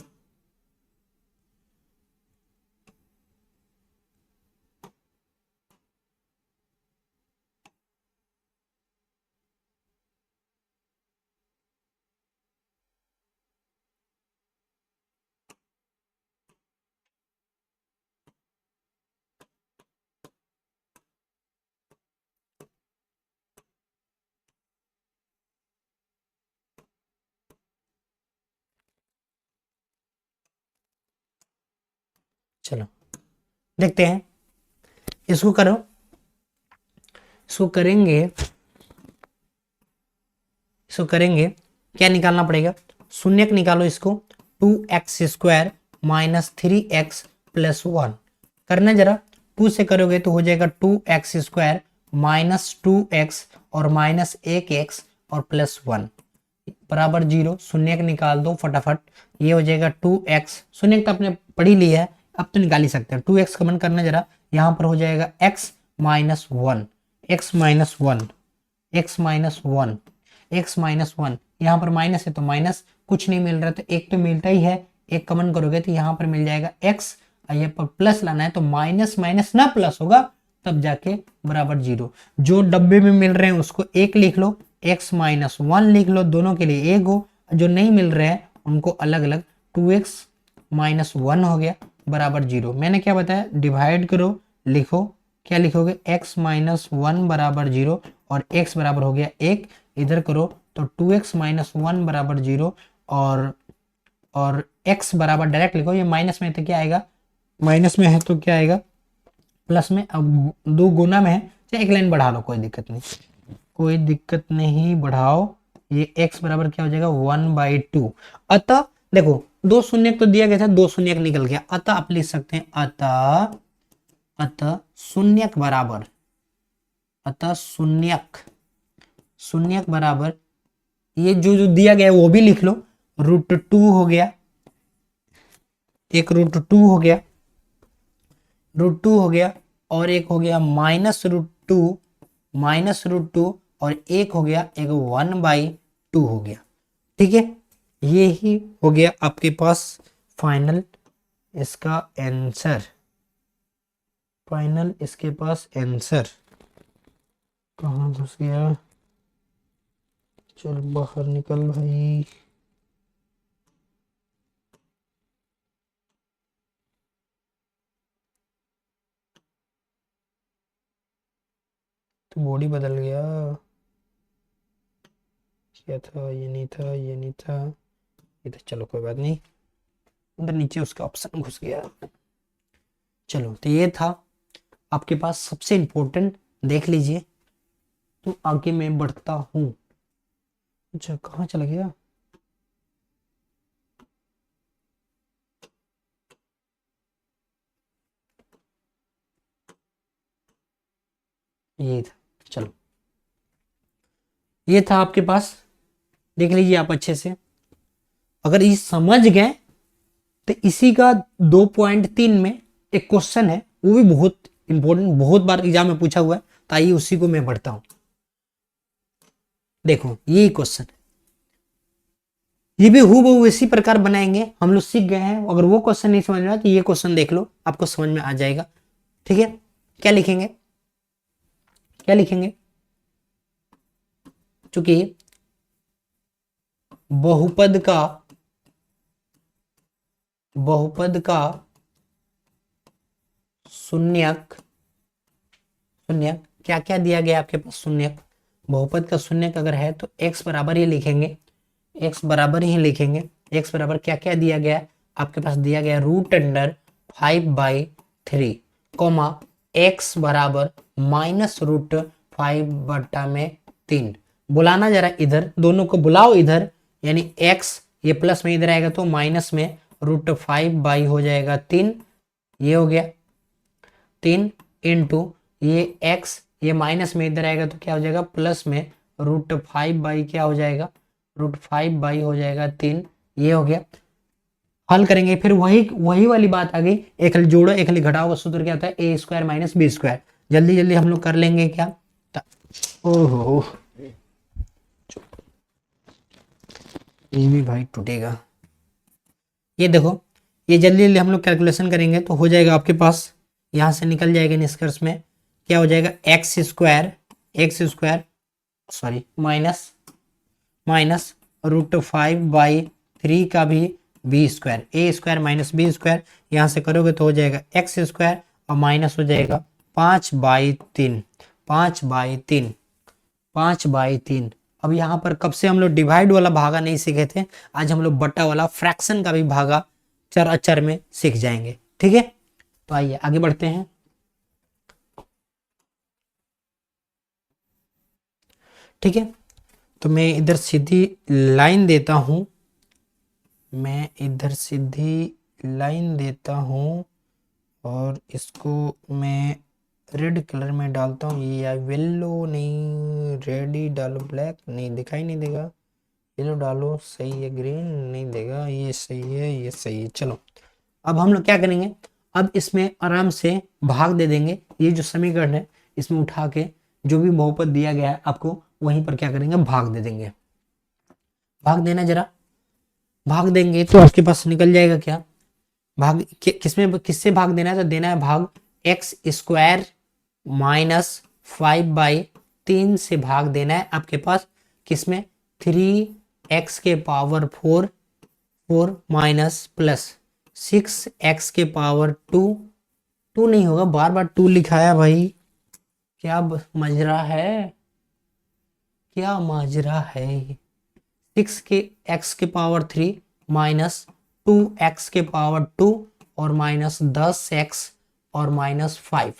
चलो देखते हैं, इसको करो, इसको करेंगे, इसको करेंगे, क्या निकालना पड़ेगा, शून्यक निकालो इसको, 2x² -3x + 1 करना जरा, 2 से करोगे तो हो जाएगा 2x² -2x और -1x और +1 बराबर 0। शून्यक निकाल दो फटाफट, ये हो जाएगा 2x, शून्यक तो आपने पढ़ ही लिया है, अब तो निकाल ही सकते हैं। 2x कमेंट करना जरा, यहाँ पर हो जाएगा x -1, x -1, x -1, x -1, यहाँ पर माइनस है तो माइनस, कुछ नहीं मिल रहा तो एक तो मिलता ही है, एक कमेंट करोगे तो यहाँ पर मिल जाएगा x, और यहाँ पर प्लस लाना है तो माइनस माइनस ना प्लस होगा तब जाके बराबर 0। जो डब्बे में मिल रहे हैं उसको एक लिख लो, x -1 लिख लो, दोनों के लिए एक हो, जो नहीं मिल रहे हैं उनको अलग अलग, 2x -1 हो गया बराबर 0। मैंने क्या बताया, डिवाइड करो, लिखो, क्या लिखोगे x -1 बराबर 0 और x बराबर हो गया 1, इधर करो तो 2x -1 बराबर 0 और x बराबर डायरेक्ट लिखो, ये माइनस में तो क्या आएगा, माइनस में है तो क्या आएगा प्लस में, अब 2 गुना में है, चाहे एक लाइन बढ़ा लो कोई दिक्कत नहीं, कोई दिक्कत नहीं बढ़ाओ, ये x बराबर क्या हो जाएगा 1/2। अतः देखो 2 शून्यक तो दिया गया था, 2 शून्यक निकल गया, अतः आप लिख सकते हैं अतः शून्यक बराबर, अतः शून्यक बराबर, ये जो दिया गया है वो भी लिख लो, √2 हो गया, एक √2 हो गया, √2 हो गया, और एक हो गया -√2 और एक हो गया एक 1/2 हो गया, ठीक है। ये ही हो गया आपके पास फाइनल इसका आंसर। फाइनल इसके पास आंसर। कहाँ घुस गया, चल बाहर निकल भाई। तो बॉडी बदल गया, क्या था, ये नहीं था, ये नहीं था, ये था। चलो कोई बात नहीं, उधर नीचे उसका ऑप्शन घुस गया। चलो तो ये था आपके पास सबसे इंपॉर्टेंट, देख लीजिए। तो आगे मैं बढ़ता हूँ। अच्छा कहाँ चला गया, ये था। चलो ये था आपके पास, देख लीजिए आप अच्छे से। अगर ये समझ गए तो इसी का 2.3 में एक क्वेश्चन है, वो भी बहुत इंपॉर्टेंट, बहुत बार एग्जाम में पूछा हुआ है। तो आइए उसी को मैं बढ़ता हूं। देखो ये क्वेश्चन, ये भी हूबहू इसी प्रकार बनाएंगे, हम लोग सीख गए हैं। अगर वो क्वेश्चन नहीं समझ में आया तो ये क्वेश्चन देख लो, आपको समझ में आ जाएगा। ठीक है, क्या लिखेंगे, क्या लिखेंगे, चूंकि बहुपद का, बहुपद का शून्यक, शून्यक क्या क्या दिया गया आपके पास, शून्यक, बहुपद का शून्यक अगर है तो x बराबर ही लिखेंगे, x बराबर ही लिखेंगे। x बराबर क्या क्या दिया गया आपके पास, दिया गया √5/3 कोमा x बराबर -√5/3। बुलाना जरा इधर, दोनों को बुलाओ इधर, यानी x ये प्लस में इधर आएगा तो माइनस में √5 हो जाएगा 3, ये हो गया 3 इंटू ये x, ये माइनस में इधर आएगा तो क्या हो जाएगा प्लस में √5 क्या हो जाएगा, √5 हो जाएगा 3, ये हो गया। हल करेंगे फिर वही वही वाली बात आ गई, एक हल जोड़ो एक हल घटाओ का सूत्र क्या होता है, a² - b²। जल्दी जल्दी हम लोग कर लेंगे क्या, ओहो ये भी भाई टूटेगा। ये देखो, ये जल्दी जल्दी हम लोग कैलकुलेशन करेंगे तो हो जाएगा आपके पास, यहां से निकल जाएगा निष्कर्ष में क्या हो जाएगा, x² सॉरी माइनस √5/3 का भी b², a² - b², यहां से करोगे तो हो जाएगा x² और माइनस हो जाएगा 5/3, 5/3, 5/3। अब यहाँ पर कब से हम लोग डिवाइड वाला भागा नहीं सीखे थे, आज हम लोग बट्टा वाला फ्रैक्शन का भी भागा चर अचर में सीख जाएंगे। ठीक है, तो आइए आगे बढ़ते हैं। ठीक है, तो मैं इधर सीधी लाइन देता हूं, मैं इधर सीधी लाइन देता हूं और इसको मैं रेड कलर में डालता हूँ, ये या येलो नहीं, रेड ही डालो, ब्लैक नहीं दिखाई नहीं देगा, येलो डालो सही है, ग्रीन नहीं देगा, ये सही है, ये सही है। चलो अब हम लोग क्या करेंगे, अब इसमें आराम से भाग दे देंगे, ये जो समीकरण है इसमें उठा के जो भी बहुपद दिया गया है आपको वहीं पर क्या करेंगे, भाग दे देंगे। भाग देना जरा, भाग देंगे तो आपके पास निकल जाएगा क्या, भाग किसमें किससे भाग देना है, तो देना है भाग x² - 5/3 से भाग देना है आपके पास, किसमें 3x⁴ 4 माइनस प्लस 6x⁴ 2 नहीं होगा, बार बार 2 लिखाया भाई, क्या माजरा है, क्या माजरा है। 6x⁴ माइनस 2x⁴ और माइनस 10x और -5।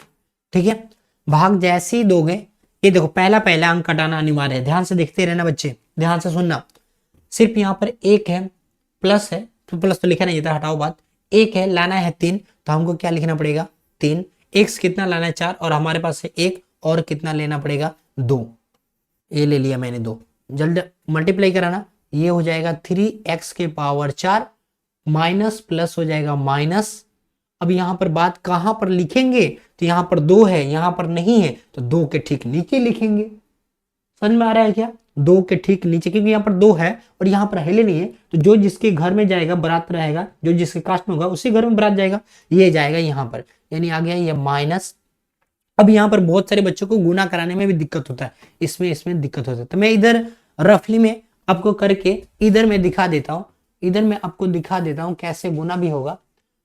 ठीक है, भाग जैसे ही दोगे, ये देखो पहला पहला अंक कटाना अनिवार्य है, ध्यान से देखते रहना बच्चे, ध्यान से सुनना। सिर्फ यहाँ पर एक है, प्लस है तो प्लस तो लिखा नहीं था, हटाओ बात, एक है लाना है 3, तो हमको क्या लिखना पड़ेगा 3, x कितना लाना है 4 और हमारे पास है 1 और कितना लेना पड़ेगा 2, ये ले लिया मैंने 2, जल्द मल्टीप्लाई कराना, ये हो जाएगा 3x⁴ माइनस प्लस हो जाएगा माइनस। अब यहां पर बात कहां पर लिखेंगे, तो यहां पर 2 है, यहां पर नहीं है तो 2 के ठीक नीचे लिखेंगे। समझ में आ रहा है क्या, दो के ठीक नीचे, क्योंकि यहाँ पर दो है और यहाँ पर हेले नहीं है, तो जो जिसके घर में जाएगा बारात रहेगा, जो जिसके कास्ट में होगा उसी घर में बारात जाएगा, ये जाएगा यहाँ पर, यानी आ गया ये माइनस। अब यहाँ पर बहुत सारे बच्चों को गुना कराने में भी दिक्कत होता है, इसमें दिक्कत होता है, तो मैं इधर रफली में आपको करके इधर मैं दिखा देता हूँ, इधर मैं आपको दिखा देता हूँ कैसे गुना भी होगा,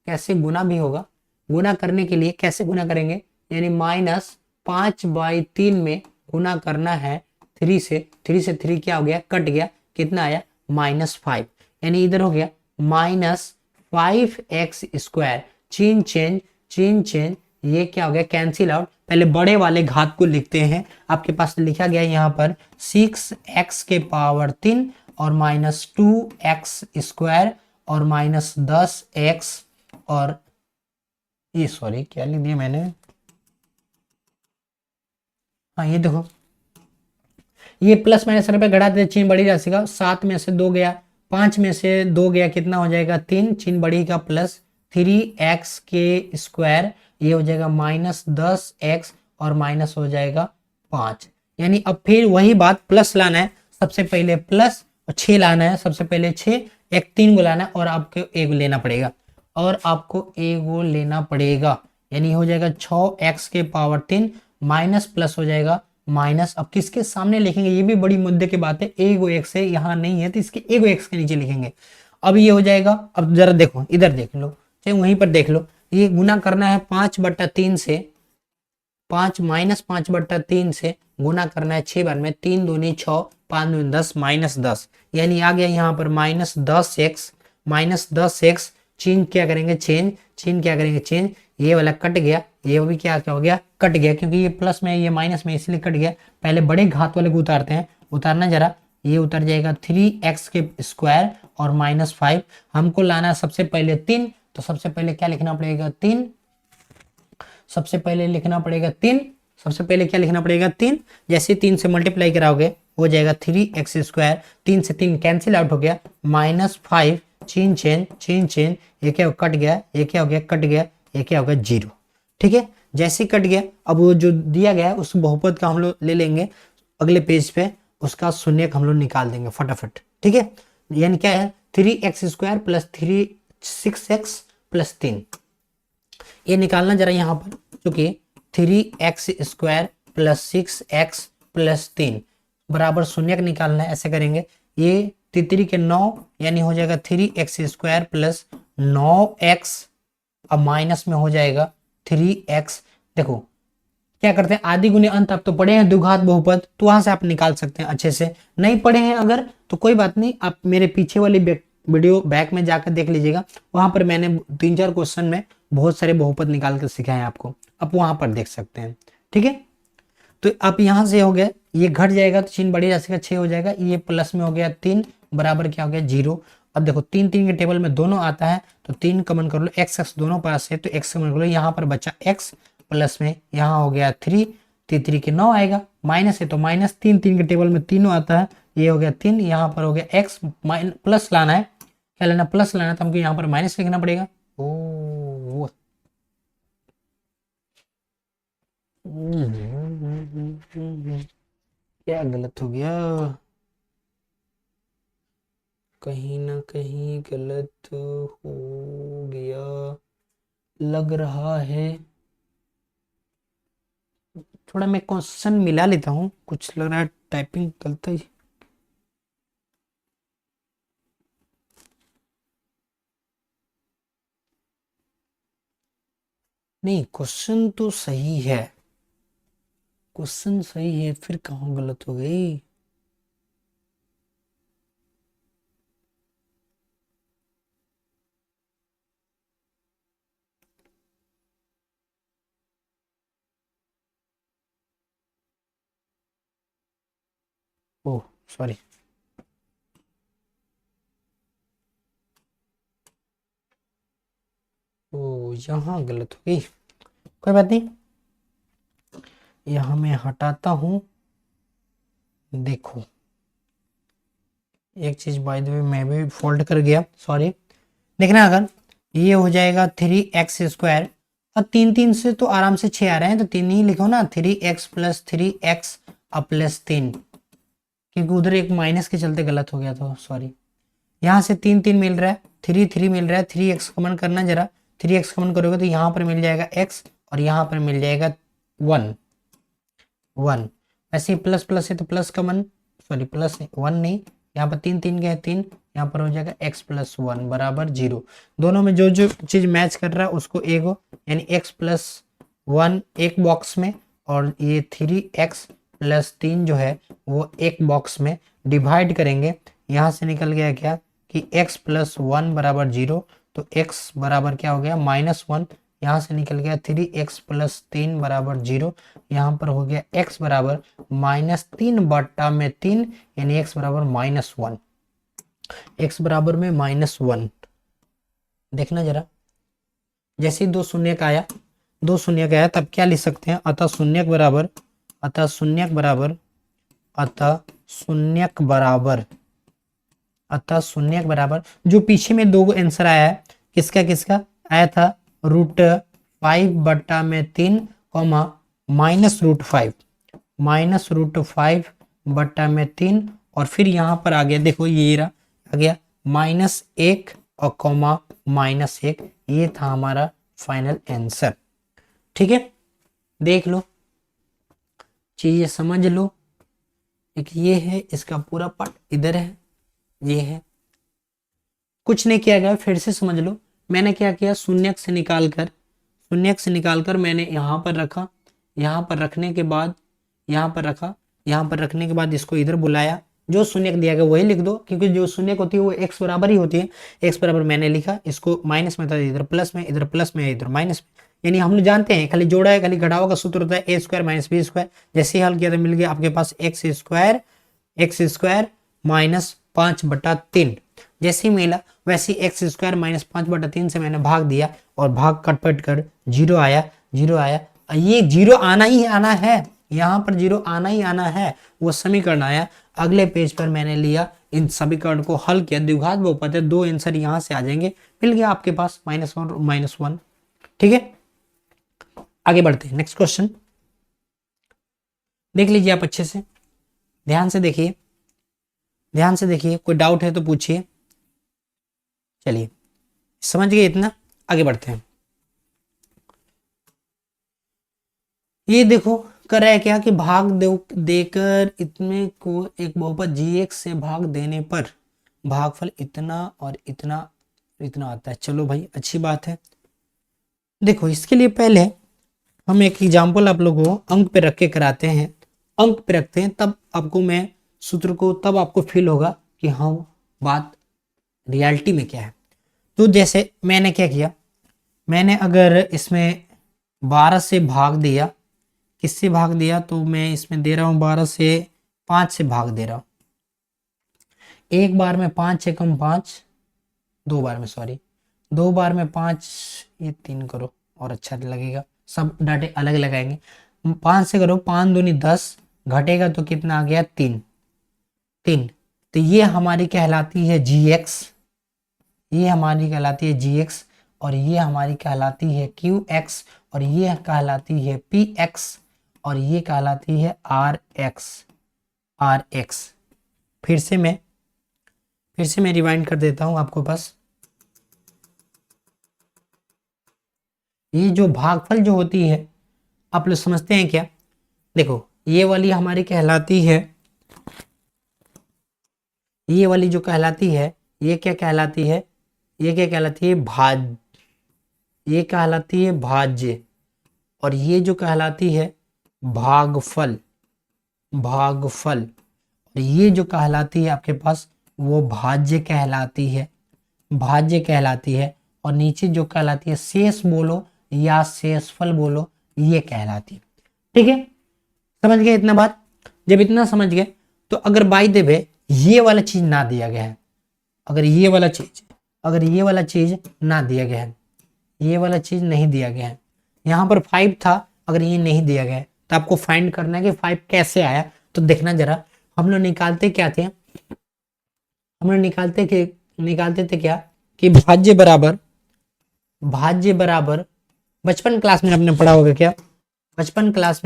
कैसे गुना भी होगा। गुना करने के लिए कैसे गुना करेंगे, यानी -5/3 में गुना करना है 3 से, 3 से 3 क्या हो गया, कट गया, कितना आया -5, यानी इधर हो गया -5x²। चेंज चेंज ये क्या हो गया, कैंसिल आउट। पहले बड़े वाले घात को लिखते हैं, आपके पास लिखा गया यहाँ पर 6x³ और -2x² और -10x, और ये सॉरी क्या लिख दिया मैंने, हाँ ये देखो, ये प्लस माइनस पे घटा देते, चिन्ह बड़ी राशि का, 7 में से 2 गया, 5 में से 2 गया, कितना हो जाएगा 3, चिन्ह बड़ी का प्लस 3x², ये हो जाएगा -10x और माइनस हो जाएगा 5। यानी अब फिर वही बात, प्लस लाना है सबसे पहले प्लस, और 6 लाना है सबसे पहले 6, एक 3 को लाना है और आपको एक लेना पड़ेगा, और आपको एक लेना पड़ेगा, यानी हो जाएगा 6x³ माइनस प्लस हो जाएगा माइनस। अब किसके सामने लिखेंगे, ये भी बड़ी मुद्दे की बात है, एगो एक्स है यहाँ नहीं है तो इसके एगो एक्स के नीचे लिखेंगे। अब ये हो जाएगा, अब जरा देखो इधर देख लो, चाहे वहीं पर देख लो, ये गुना करना है 5/3 से, 5 से गुना करना है 6 बार में, 3 दूनी 6, 5 दूनी 10, -10, यानी आ गया यहाँ पर -10x, चिन्ह क्या करेंगे चेंज, ये वाला कट गया, ये भी क्या क्या हो गया, कट गया, क्योंकि ये प्लस में ये माइनस में इसलिए कट गया। पहले बड़े घात वाले को उतारते हैं, उतारना जरा, ये उतर जाएगा 3x² और -5, हमको लाना सबसे पहले 3, तो सबसे पहले क्या लिखना पड़ेगा 3, सबसे पहले क्या लिखना पड़ेगा 3, जैसे 3 से मल्टीप्लाई कराओगे हो जाएगा 3x², 3 से 3 कैंसिल आउट हो गया, -5, चेंज, ये क्या कट गया, ये क्या हो गया कट गया, ये क्या होगा 0, ठीक है। जैसे कट गया, अब वो जो दिया गया है उस बहुपद का हम लोग ले लेंगे अगले पेज पे, उसका शून्य हम लोग निकाल देंगे फटाफट, ठीक है। यानी क्या है 3x² प्लस 6x प्लस 3, ये निकालना जरा यहाँ पर, क्योंकि 3x² प्लस 6x प्लस 3 बराबर शून्य निकालना है, ऐसे करेंगे, ये 3 के 9, यानी हो जाएगा 3x² प्लस 9x, अब माइनस में हो जाएगा 3x। देखो क्या करते हैं, आदि गुने अंत, आप तो पढ़े हैं द्विघात बहुपद, तो वहां से आप निकाल सकते हैं अच्छे से, नहीं पढ़े हैं अगर तो कोई बात नहीं, आप मेरे पीछे वाली वीडियो बैक में जाकर देख लीजिएगा, वहां पर मैंने 3-4 क्वेश्चन में बहुत सारे बहुपद निकाल कर सिखाए आपको, आप वहां पर देख सकते हैं, ठीक है। तो आप यहां से हो गया, ये घट जाएगा तो चिन्ह बड़ी राशि का 6 हो जाएगा, ये प्लस में हो गया 3 बराबर क्या हो गया 0। अब देखो 3 के टेबल में दोनों आता है, तो 3 कमन कर लो, x दोनों पास है तो x कमन कर लो, यहाँ पर बचा x, प्लस में यहाँ हो गया 3, 3 के 9 आएगा, माइनस है तो -3 के टेबल में तीनों आता है, ये हो गया 3, यहाँ पर हो गया x, प्लस लाना है, क्या लेना प्लस लाना है, तो हमको यहाँ पर माइनस लिखना पड़ेगा। ओ क्या गलत हो गया, कहीं ना कहीं गलत हो गया लग रहा है, थोड़ा मैं क्वेश्चन मिला लेता हूँ, कुछ लग रहा है टाइपिंग गलत है। नहीं क्वेश्चन तो सही है, क्वेश्चन सही है, फिर कहाँ गलत हो गई, ओह सॉरी, ओ यहाँ गलत हो गई, कोई बात नहीं, यहाँ मैं हटाता हूँ। देखो एक चीज बाय द वे मैं भी फोल्ड कर गया, सॉरी, देखना अगर ये हो जाएगा 3x², और 3 से तो आराम से 6 आ रहे हैं, तो 3 ही लिखो ना, 3x प्लस 3x अब प्लस 3, क्योंकि उधर एक माइनस के चलते गलत हो गया था, सॉरी। यहाँ से 3 3 मिल रहा है, 3 3 मिल रहा है, 3x कॉमन करना जरा, 3x कॉमन करोगे तो यहाँ पर मिल जाएगा x और यहाँ पर मिल जाएगा 1 1। ऐसे ही प्लस प्लस है तो प्लस कॉमन, सॉरी प्लस नहीं 1 नहीं, यहाँ पर 3 3 गए 3, यहाँ पर हो जाएगा x प्लस 1 बराबर 0। दोनों में जो जो चीज मैच कर रहा है उसको एक यानी x प्लस 1 एक बॉक्स में और ये 3x प्लस 3 जो है वो एक बॉक्स में डिवाइड करेंगे। यहाँ से निकल गया क्या कि x प्लस 1 बराबर 0, तो x बराबर क्या हो गया -1। यहाँ से निकल गया 3x प्लस 3 बराबर 0, यहाँ पर हो गया x बराबर -3/3 यानी x बराबर -1, x बराबर में -1। देखना जरा, जैसे ही 2 शून्य का आया, 2 शून्य का आया तब क्या लिख सकते हैं, अतः शून्यक बराबर, अतः शून्यक बराबर, अतः शून्यक बराबर, अतः शून्यक बराबर जो पीछे में 2 आंसर आया है, किसका किसका आया था, √5/3 -√5, -√5/3 और फिर यहाँ पर आ गया, देखो ये रहा आ गया -1 और -1, ये था हमारा फाइनल आंसर। ठीक है, देख लो चीजें समझ लो। एक ये है, इसका पूरा पार्ट इधर है, ये है, कुछ नहीं किया गया, फिर से समझ लो। मैंने क्या किया, शून्यक से निकालकर मैंने यहाँ पर रखा, यहाँ पर रखने के बाद यहाँ पर रखा, यहाँ पर रखने के बाद इसको इधर बुलाया, जो शून्यक दिया गया वही लिख दो, क्योंकि जो शून्यक होती है वो x बराबर ही होती है। x बराबर मैंने लिखा, इसको माइनस में था, इधर प्लस में, इधर प्लस में, इधर माइनस में, यानी हम लोग जानते हैं खाली जोड़ा है, खाली घटाव का सूत्र होता है a² - b²। जैसे ही हल किया तो मिल गया आपके पास x² -5/3। जैसे ही मिला वैसे ही x² -5/3 से मैंने भाग दिया और भाग कट कर 0 आया, 0 आया। ये 0 आना ही आना है, यहाँ पर 0 आना ही आना है, वो समीकरण आया। अगले पेज पर मैंने लिया, इन समीकरण को हल किया, द्विघात बहुपद है, 2 आंसर यहाँ से आ जाएंगे, मिल गया आपके पास -1 और -1। ठीक है, आगे बढ़ते हैं, नेक्स्ट क्वेश्चन देख लीजिए आप अच्छे से, ध्यान से देखिए, ध्यान से देखिए, कोई डाउट है तो पूछिए। चलिए समझ गए इतना, आगे बढ़ते हैं। ये देखो कर रहा है क्या कि भाग देकर इतने को एक बहुपद g(x) से भाग देने पर भागफल इतना और इतना इतना आता है। चलो भाई अच्छी बात है। देखो इसके लिए पहले हम एक एग्जाम्पल आप लोगों को अंक पे रख के कराते हैं, अंक पे रखते हैं, तब आपको मैं सूत्र को, तब आपको फील होगा कि हाँ बात रियलिटी में क्या है। तो जैसे मैंने क्या किया, मैंने अगर इसमें 12 से भाग दिया, किससे भाग दिया, तो मैं इसमें दे रहा हूँ 12 से 5 से भाग दे रहा हूँ। एक बार में 5 से कम 5, 2 बार में, सॉरी 2 बार में 5, ये 3 करो और अच्छा लगेगा, सब डाटे अलग लगाएंगे। 5 से करो, 5 दूनी 10, घटेगा तो कितना आ गया 3, तो ये हमारी कहलाती है g(x), ये हमारी कहलाती है g(x) और ये हमारी कहलाती है qx और ये कहलाती है px और ये कहलाती है rx। फिर से मैं रिवाइंड कर देता हूं आपको पास। ये जो भागफल जो होती है आप लोग समझते हैं क्या, देखो ये वाली हमारी कहलाती है, ये वाली जो कहलाती है ये क्या कहलाती है, ये क्या कहलाती है भाज्य, ये कहलाती है भाज्य और ये जो कहलाती है भागफल, और ये जो कहलाती है आपके पास वो भाज्य कहलाती है, और नीचे जो कहलाती है शेष बोलो या शेषफल बोलो, ये कहलाती है। ठीक है, समझ गए इतना बात। जब इतना समझ गए तो अगर बाय द वे ये वाला चीज ना दिया गया है, अगर ये वाला चीज ना दिया गया है, ये वाला चीज नहीं दिया गया है, यहाँ पर 5 था, अगर ये नहीं दिया गया है तो आपको फाइंड करना है कि 5 कैसे आया। तो देखना जरा, हम लोग निकालते क्या थे, हम लोग निकालते थे क्या कि भाज्य बराबर बचपन क्लास में आपने पढ़ा होगा क्या, बचपन क्लास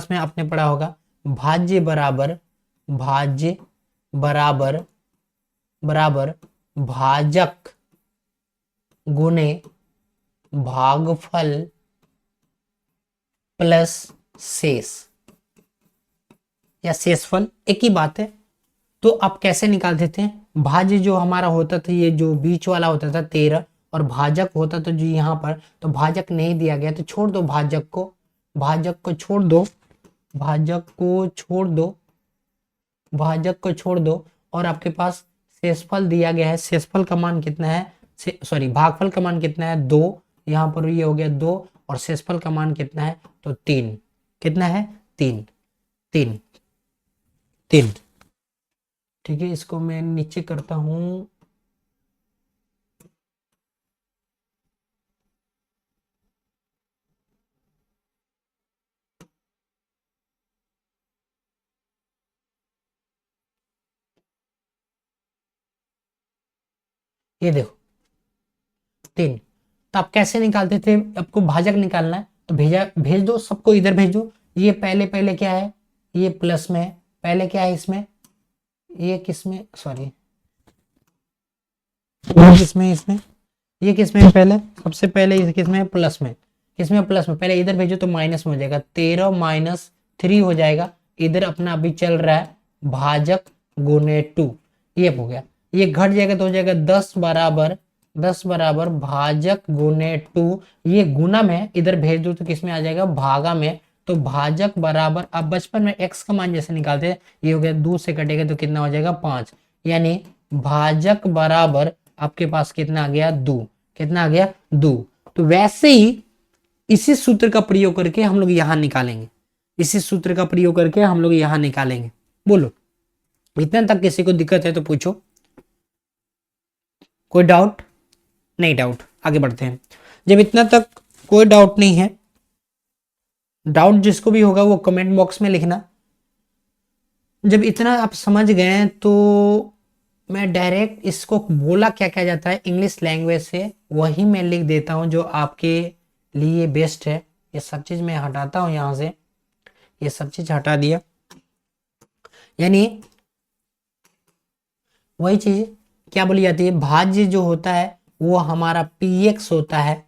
में आपने पढ़ा होगा भाज्य बराबर भाज्य बराबर बराबर भाजक गुने भागफल प्लस शेष या शेषफल, एक ही बात है। तो आप कैसे निकालते थे, भाज्य जो हमारा होता था ये जो बीच वाला होता था 13 और भाजक होता था जो यहाँ पर, तो भाजक नहीं दिया गया तो छोड़ दो भाजक को, भाजक को छोड़ दो, भाजक को छोड़ दो, भाजक को छोड़ दो और आपके पास शेषफल दिया गया है। शेषफल का मान कितना है, सॉरी भागफल का मान कितना है 2, यहाँ पर ये हो गया 2 और शेषफल का मान कितना है तो 3, कितना है 3, 3, 3। ठीक है, इसको मैं नीचे करता हूं। ये देखो 3। तो आप कैसे निकालते थे, आपको भाजक निकालना है तो भेज दो सबको, इधर भेज दो। ये पहले पहले क्या है, ये प्लस में है, पहले क्या है इसमें, ये किसमें, सॉरी ये किसमें, इसमें ये किसमें है, पहले सबसे पहले ये किसमें प्लस में, किसमें प्लस में, पहले इधर भेजो तो माइनस में हो जाएगा, 13 माइनस 3 हो जाएगा। इधर अपना अभी चल रहा है भाजक गुने 2, ये हो गया, ये घट जाएगा तो हो जाएगा 10 बराबर, 10 बराबर भाजक गुने 2, ये गुना में इधर भेज दो तो किसमें आ जाएगा भागा में। तो भाजक बराबर, अब बचपन में x का मान जैसे निकालते हैं, ये हो गया 2 से कटेगा तो कितना हो जाएगा 5, यानी भाजक बराबर आपके पास कितना आ गया 2, कितना आ गया 2। तो वैसे ही इसी सूत्र का प्रयोग करके हम लोग यहां निकालेंगे, इसी सूत्र का प्रयोग करके हम लोग यहां निकालेंगे। बोलो इतने तक किसी को दिक्कत है तो पूछो, कोई डाउट नहीं, डाउट आगे बढ़ते हैं। जब इतना तक कोई डाउट नहीं है, डाउट जिसको भी होगा वो कमेंट बॉक्स में लिखना। जब इतना आप समझ गए तो मैं डायरेक्ट इसको बोला क्या क्या जाता है इंग्लिश लैंग्वेज से वही मैं लिख देता हूं जो आपके लिए बेस्ट है। ये सब चीज मैं हटाता हूं यहां से, ये सब चीज हटा दिया, यानी वही चीज क्या बोली जाती है, भाज्य जो होता है वो हमारा px होता है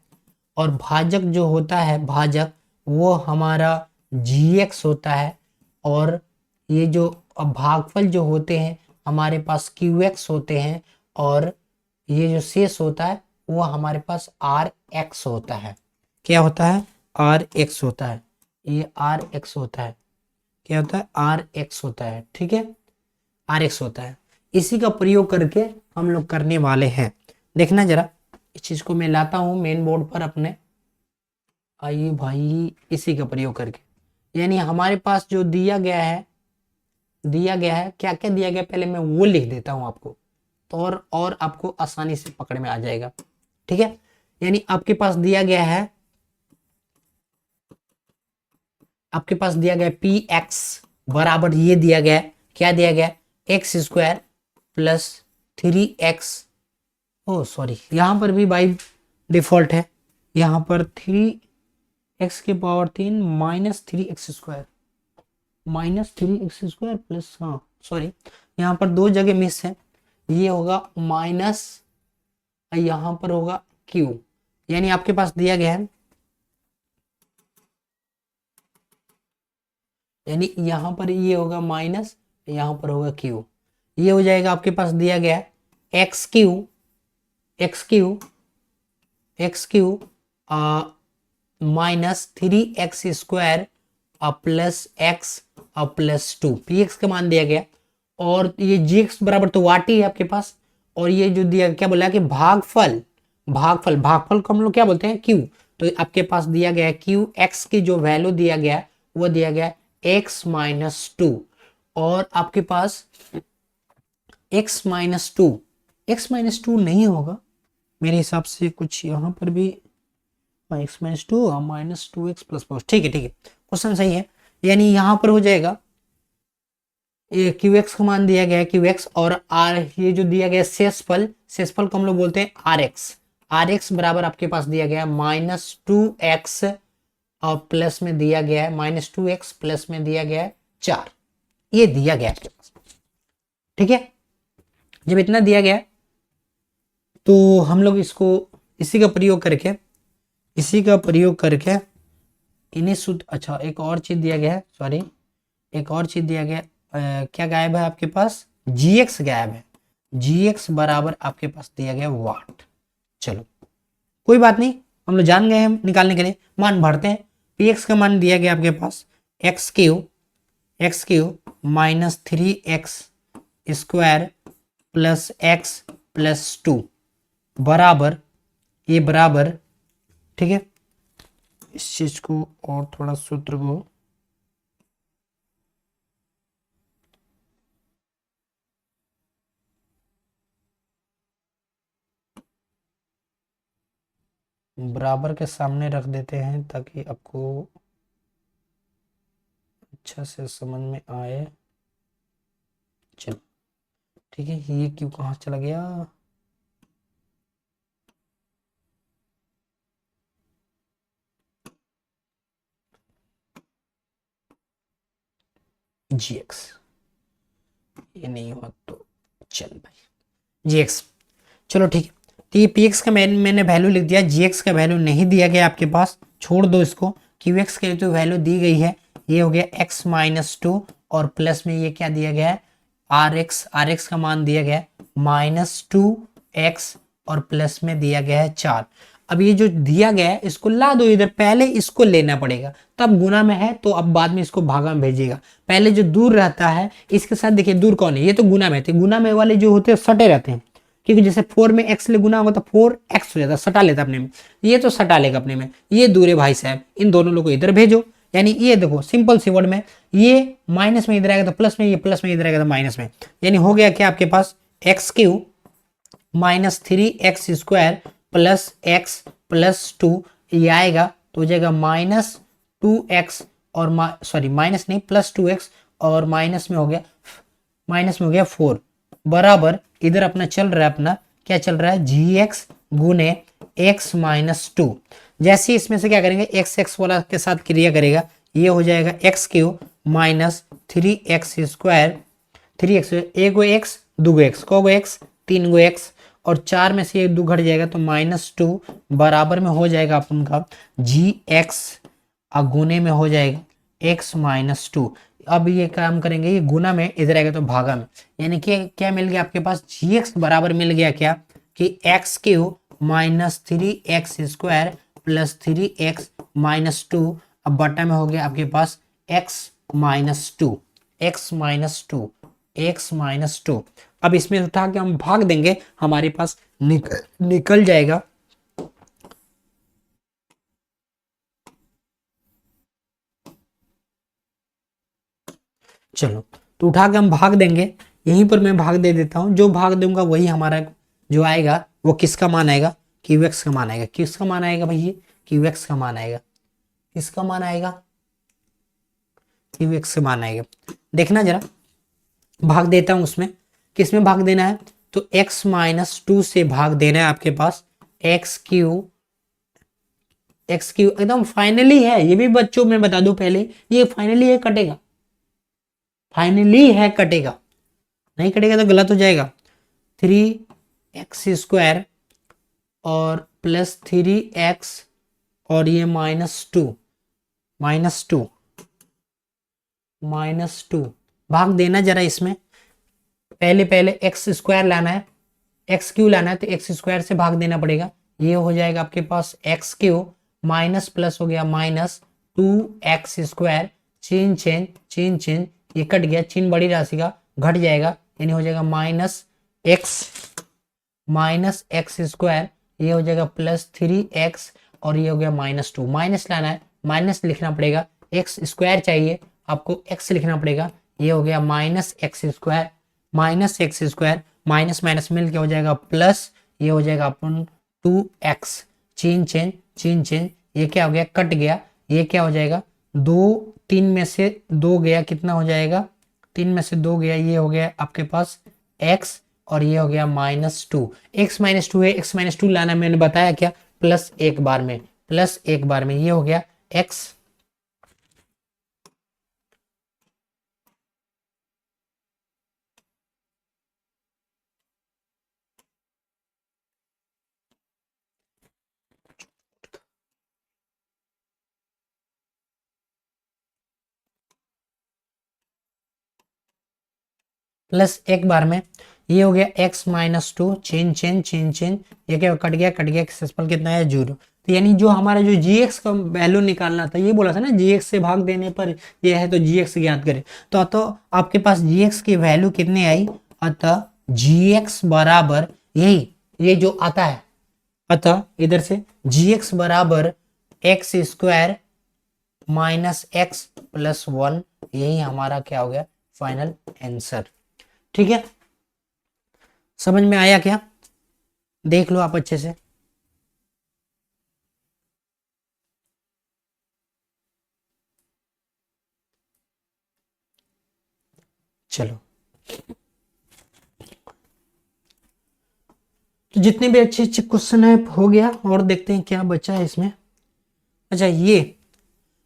और भाजक जो होता है भाजक वो हमारा gx होता है, और ये जो भागफल जो होते हैं हमारे पास qx होते हैं, और ये जो शेष होता है वो हमारे पास rx होता है। क्या होता है, rx होता है, ये rx होता है, क्या होता है rx होता है, ठीक है rx होता है। इसी का प्रयोग करके हम लोग करने वाले हैं, देखना जरा इस चीज को मैं लाता हूं मेन बोर्ड पर अपने, आइए भाई इसी का प्रयोग करके, यानी हमारे पास जो दिया गया है, दिया गया है क्या क्या दिया गया पहले मैं वो लिख देता हूं आपको, तो और आपको आसानी से पकड़ में आ जाएगा, ठीक है। यानी आपके पास दिया गया है, आपके पास दिया गया पी एक्स बराबर ये दिया गया, क्या दिया गया एक्स स्क्वायर प्लस 3x, ओ सॉरी यहां पर भी बाई डिफॉल्ट है, यहां पर 3x की power 3 minus 3x square, minus 3x square plus, हाँ सॉरी यहाँ पर दो जगह मिस है, ये होगा माइनस, यहां पर होगा q, यानी आपके पास दिया गया है, यानी यहां पर ये होगा माइनस, यहां पर होगा q, ये हो जाएगा आपके पास दिया गया है x Q, x Q, x cube minus 3x square plus x plus 2, P x का मान दिया गया, और ये जी एक्स बराबर तो वाट ही है आपके पास, और ये जो दिया क्या बोला कि भागफल, भागफल, भागफल को हम लोग क्या बोलते हैं क्यू, तो आपके पास दिया गया है क्यू एक्स की जो वैल्यू दिया गया है वो दिया गया है एक्स माइनस 2, और आपके पास x माइनस 2, एक्स माइनस 2 नहीं होगा मेरे हिसाब से, कुछ यहाँ पर भी x minus 2 minus 2x plus, ठीक है ठीक है क्वेश्चन सही है, यानी यहाँ पर हो जाएगा ये क्यू एक्स का मान दिया गया है क्यू एक्स, और आर ये जो दिया गया शेषफल, शेषफल को हम लोग बोलते हैं आर एक्स, आर एक्स बराबर आपके पास दिया गया है माइनस 2x और प्लस में दिया गया है माइनस 2x प्लस में दिया गया है 4, ये दिया गया आपके पास। ठीक है, जब इतना दिया गया तो हम लोग इसको इसी का प्रयोग करके इन्हें शुद्ध, अच्छा एक और चीज दिया गया है, सॉरी एक और चीज दिया गया क्या गायब है आपके पास, gx गायब है, gx बराबर आपके पास दिया गया वाट। चलो कोई बात नहीं, हम लोग जान गए हैं निकालने के लिए, मान भरते हैं। px का मान दिया गया आपके पास x cube minus 3x square plus x plus 2 बराबर, ये बराबर, ठीक है, इस चीज को और थोड़ा सूत्र को बराबर के सामने रख देते हैं ताकि आपको अच्छा से समझ में आए। चलो ठीक है, ये क्यों कहाँ चला गया, gx, ये नहीं हुआ तो चल भाई gx, चलो ठीक है। तो ये px का मैंने वैल्यू लिख दिया, gx का वैल्यू नहीं दिया गया आपके पास, छोड़ दो इसको। qx की तो वैल्यू दी गई है, ये हो गया x माइनस 2 और प्लस में ये क्या दिया गया है rx का मान दिया गया है माइनस 2x और प्लस में दिया गया है 4। अब ये जो दिया गया है इसको ला दो इधर, पहले इसको लेना पड़ेगा, तब गुना में है तो अब बाद में इसको भागा में भेजिएगा। पहले जो दूर रहता है इसके साथ देखिए दूर कौन है, ये तो गुना में थे, गुना में वाले जो होते हैं सटे रहते हैं, क्योंकि जैसे 4 में x ले गुना होगा तो 4x हो जाता है, सटा लेता अपने में, ये तो सटा लेगा अपने में, ये दूर भाई साहब, इन दोनों लोगों को इधर भेजो। यानी ये देखो सिंपल सी वर्ड में, ये माइनस में इधर आएगा तो प्लस में, ये प्लस में इधर आएगा तो माइनस में, यानी हो गया क्या आपके पास x cube minus 3x square plus x plus 2, ये आएगा तो हो जाएगा माइनस 2x और सॉरी माइनस नहीं प्लस 2x और माइनस में हो गया 4 बराबर, इधर अपना चल रहा है, अपना क्या चल रहा है gx गुने x माइनस 2। जैसे इसमें से क्या करेंगे x वाला के साथ क्रिया करेगा, ये हो जाएगा x cube minus 3x square, 3x एक गो x दो गो x, को गो x 3 गो x और 4 में से ये 2 घट जाएगा तो माइनस 2 बराबर में हो जाएगा अपन का gx गुने में हो जाएगा x माइनस 2। अब ये काम करेंगे, ये गुना में इधर आएगा तो भागा में, यानी कि क्या मिल गया आपके पास gx बराबर मिल गया क्या कि x cube minus 3x square plus 3x minus 2, अब बटा में हो गया आपके पास x माइनस 2, x माइनस 2। अब इसमें उठा के हम भाग देंगे, हमारे पास निकल जाएगा चलो तो उठा के हम भाग देंगे, यहीं पर मैं भाग दे देता हूं, जो भाग दूंगा वही हमारा जो आएगा वो किसका मान आएगा, qx का मान आएगा। किसका मान आएगा भैया, qx का मान आएगा, किसका मान आएगा, qx का मान आएगा। देखना जरा, भाग देता हूं उसमें, किस में भाग देना है तो x माइनस 2 से भाग देना है आपके पास एक्स क्यू एकदम फाइनली है, ये भी बच्चों में बता दूं पहले, ये फाइनली है कटेगा, फाइनली है कटेगा, नहीं कटेगा तो गलत हो जाएगा। 3x स्क्वायर और प्लस 3x और ये माइनस टू भाग देना जरा इसमें, पहले एक्स स्क्वायर लाना है, एक्स क्यू लाना है तो एक्स स्क्वायर से भाग देना पड़ेगा, ये हो जाएगा आपके पास एक्स क्यू माइनस प्लस हो गया माइनस 2x स्क्वायर, चेंज ये कट गया, चिन्ह बड़ी राशि का घट जाएगा, यानी हो जाएगा माइनस एक्स स्क्वायर, ये हो जाएगा प्लस 3x और ये हो गया माइनस 2, माइनस लाना है माइनस लिखना पड़ेगा, एक्स स्क्वायर चाहिए आपको एक्स लिखना पड़ेगा, ये हो गया minus x square minus minus मिल के हो जाएगा प्लस, ये हो जाएगा अपन 2x, चेंज ये क्या हो गया कट गया, ये क्या हो जाएगा 3 में से 2 गया, कितना हो जाएगा 3 में से 2 गया, ये हो गया आपके पास x और ये हो गया माइनस 2, x माइनस 2 है, x माइनस 2 लाना मैंने बताया क्या प्लस एक बार में ये हो गया x प्लस एक बार में ये हो गया x minus two, change change change change, ये क्या कट गया, एक्सेसफल कितना है 0। तो यानी जो हमारा जो gx का वैल्यू निकालना था, ये बोला था ना gx से भाग देने पर ये है, तो gx ज्ञात करें। तो आपके पास gx की वैल्यू कितनी आई, अतः gx बराबर यही, ये जो आता है, अतः इधर से gx बराबर x square minus x plus 1, यही हमारा क्या हो गया फाइनल आंसर। ठीक है, समझ में आया क्या? देख लो आप अच्छे से। चलो, तो जितने भी अच्छे अच्छे क्वेश्चन है हो गया, और देखते हैं क्या बचा है इसमें। अच्छा, ये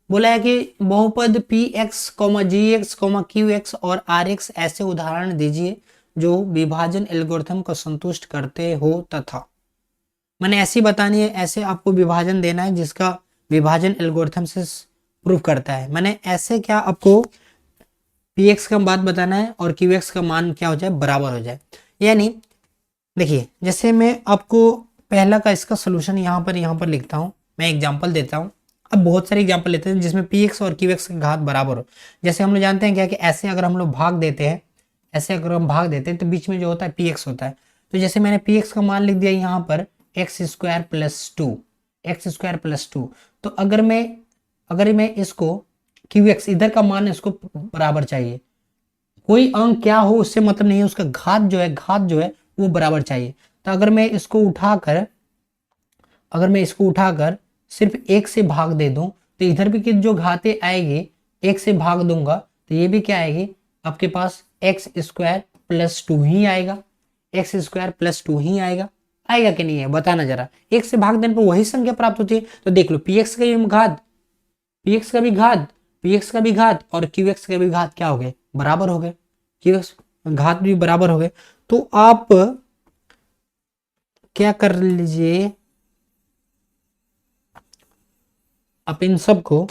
बोला है कि बहुपद पी एक्स कॉमा जी एक्स कॉमा क्यू एक्स और आर एक्स ऐसे उदाहरण दीजिए जो विभाजन एल्गोरिथम को संतुष्ट करते हो, तथा मैंने ऐसी बतानी है, ऐसे आपको विभाजन देना है जिसका विभाजन एल्गोरिथम से प्रूव करता है। मैंने ऐसे क्या आपको पी एक्स का बात बताना है और क्यू एक्स का मान क्या हो जाए, बराबर हो जाए। यानी देखिए, जैसे मैं आपको पहला का इसका सोल्यूशन यहाँ पर लिखता हूँ, मैं एग्जांपल देता हूँ। अब बहुत सारे एग्जांपल लेते हैं जिसमें पी एक्स और क्यू एक्स का घात बराबर हो। जैसे हम लोग जानते हैं क्या कि ऐसे अगर हम लोग भाग देते हैं, ऐसे अगर हम भाग देते हैं तो बीच में जो होता है पी एक्स होता है। तो जैसे मैंने पी एक्स का मान लिख दिया यहाँ पर x square plus two, x square plus two. तो अगर मैं इसको क्यू एक्स इधर का मान इसको बराबर चाहिए, कोई अंक क्या हो उससे मतलब नहीं है, उसका घात जो है वो बराबर चाहिए। तो अगर मैं इसको उठाकर सिर्फ एक से भाग दे दूं, तो इधर भी जो घातें आएगी एक से भाग दूंगा तो ये भी क्या आएगी आपके पास एक्स स्क्वायर प्लस टू ही आएगा, एक्स स्क्वायर प्लस टू ही आएगा। आएगा कि नहीं है बताना जरा, एक से भाग देने पर वही संख्या प्राप्त होती है। तो देख लो पी एक्स का भी घात, पी एक्स का भी घात, पी एक्स का भी घात और क्यू एक्स का भी घात क्या हो गए, बराबर हो गए, क्यू एक्स घात भी बराबर हो गए। तो आप क्या कर लीजिए, आप इन सब को,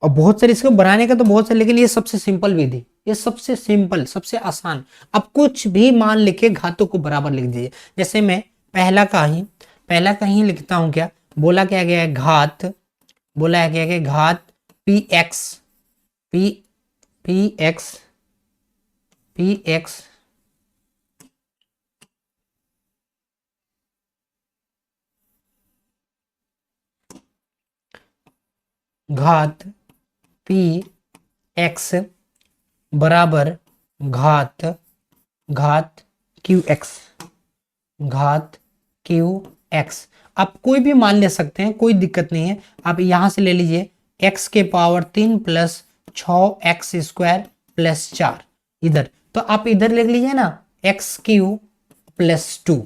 और बहुत सारे इसको बनाने का तो बहुत सारे, लेकिन ये सबसे सिंपल विधि, ये सबसे सिंपल सबसे आसान। आप कुछ भी मान लिखे घातों को बराबर लिख दीजिए। जैसे मैं पहला का ही लिखता हूं, क्या बोला क्या गया है, घात, बोला है क्या घात पी एक्स, पी एक्स घात पी एक्स बराबर घात क्यू एक्स, घात क्यू एक्स। आप कोई भी मान ले सकते हैं, कोई दिक्कत नहीं है। आप यहां से ले लीजिए x के power 3 plus 6x square plus 4 इधर, तो आप इधर लिख लीजिए ना एक्स क्यू प्लस 2,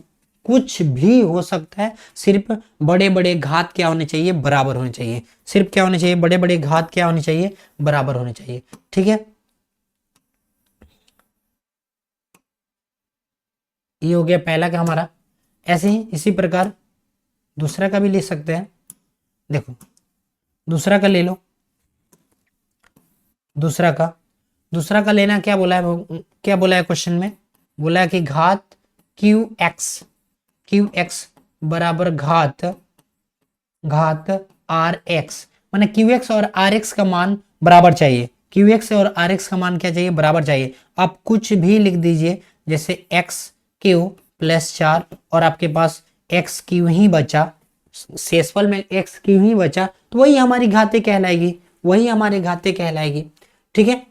कुछ भी हो सकता है, सिर्फ बड़े बड़े घात क्या होने चाहिए, बराबर होने चाहिए। सिर्फ क्या होने चाहिए, बड़े बड़े घात क्या होने चाहिए, बराबर होने चाहिए। ठीक है, ये हो गया पहला का हमारा। ऐसे ही इसी प्रकार दूसरा का भी ले सकते हैं। देखो दूसरा का ले लो, दूसरा का लेना, क्या बोला है क्वेश्चन में, बोला है कि घात क्यू एक्स बराबर घात आर एक्स, माने क्यू एक्स और आर एक्स का मान बराबर चाहिए, क्यू एक्स और आर एक्स का मान क्या चाहिए, बराबर चाहिए। आप कुछ भी लिख दीजिए, जैसे एक्स क्यू प्लस 4 और आपके पास एक्स क्यू ही बचा, शेषफल में एक्स क्यू ही बचा, तो वही हमारी घातें कहलाएगी, ठीक है,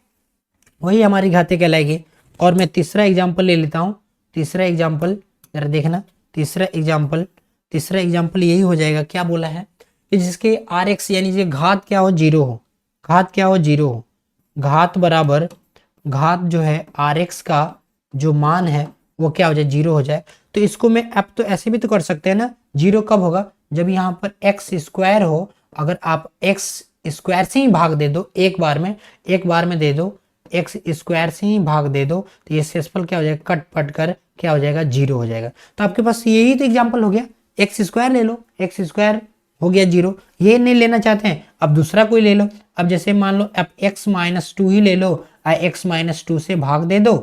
वही हमारी घातें कहलाएगी। और मैं तीसरा एग्जांपल ले लेता हूं, तीसरा एग्जांपल जरा देखना, तीसरा एग्जांपल यही हो जाएगा। क्या बोला है कि जिसके आर एक्स यानी कि घात क्या हो, जीरो हो, घात बराबर घात जो है आर एक्स का जो मान है वो क्या हो जाए, जीरो हो जाए। तो इसको मैं अब तो ऐसे भी तो कर सकते हैं ना, जीरो कब होगा, जब यहाँ पर एक्स स्क्वायर हो। अगर आप एक्स स्क्वायर से ही भाग दे दो, एक बार में दे दो, एक्स स्क्वायर से ही भाग दे दो, तो ये शेषफल क्या हो जाएगा, कट पट कर क्या हो जाएगा, जीरो हो जाएगा। तो आपके पास यही तो एग्जाम्पल हो गया, एक्स स्क्वायर ले लो, एक्स स्क्वायर हो गया जीरो। ये नहीं लेना चाहते हैं, अब दूसरा कोई ले लो। अब जैसे मान लो आप x माइनस टू ही ले लो, x माइनस टू से भाग दे दो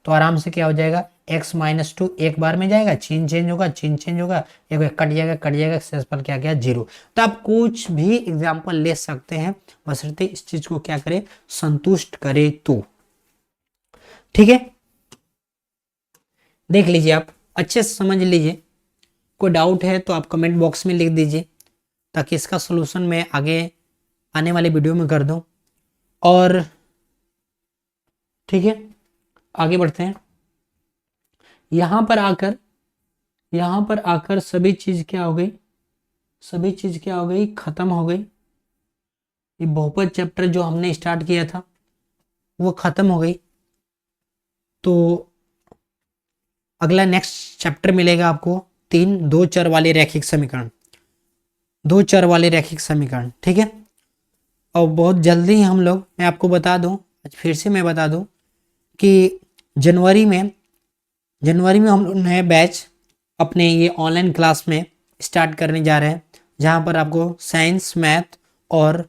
तो आराम से क्या हो जाएगा, x माइनस टू एक बार में जाएगा, चिन्ह चेंज होगा, एक कट जाएगा, शेषफल क्या गया 0। तो आप कुछ भी एग्जाम्पल ले सकते हैं, बशर्ते इस चीज को क्या करे, संतुष्ट करे तो। ठीक है, देख लीजिए, आप अच्छे से समझ लीजिए। कोई डाउट है तो आप कमेंट बॉक्स में लिख दीजिए, ताकि इसका सलूशन मैं आगे आने वाले वीडियो में कर दूं। और ठीक है, आगे बढ़ते हैं। यहां पर आकर सभी चीज क्या हो गई, खत्म हो गई। ये बहुपद चैप्टर जो हमने स्टार्ट किया था वो खत्म हो गई। तो अगला नेक्स्ट चैप्टर मिलेगा आपको 3 दो चर वाले रैखिक समीकरण। ठीक है, और बहुत जल्दी हम लोग, मैं आपको बता दूं, फिर से मैं बता दूं कि जनवरी में हम लोग नए बैच अपने ये ऑनलाइन क्लास में स्टार्ट करने जा रहे हैं, जहां पर आपको साइंस, मैथ और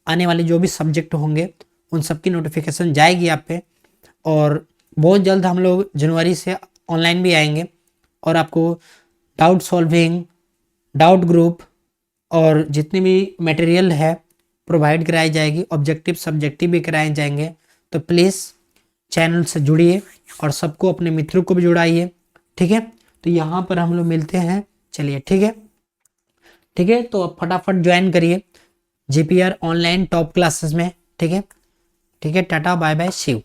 आने वाले जो भी सब्जेक्ट होंगे उन सब की नोटिफिकेशन जाएगी आप पे। और बहुत जल्द हम लोग जनवरी से ऑनलाइन भी आएंगे, और आपको डाउट सॉल्विंग, डाउट ग्रुप और जितने भी मटेरियल है प्रोवाइड कराई जाएगी, ऑब्जेक्टिव सब्जेक्टिव भी कराए जाएंगे। तो प्लीज़ चैनल से जुड़िए और सबको, अपने मित्रों को भी जुड़ाइए। ठीक है, तो यहाँ पर हम लोग मिलते हैं। चलिए, ठीक है, तो आप फटाफट ज्वाइन करिए GPR ऑनलाइन टॉप क्लासेस में। ठीक है, टाटा बाय बाय, शिव।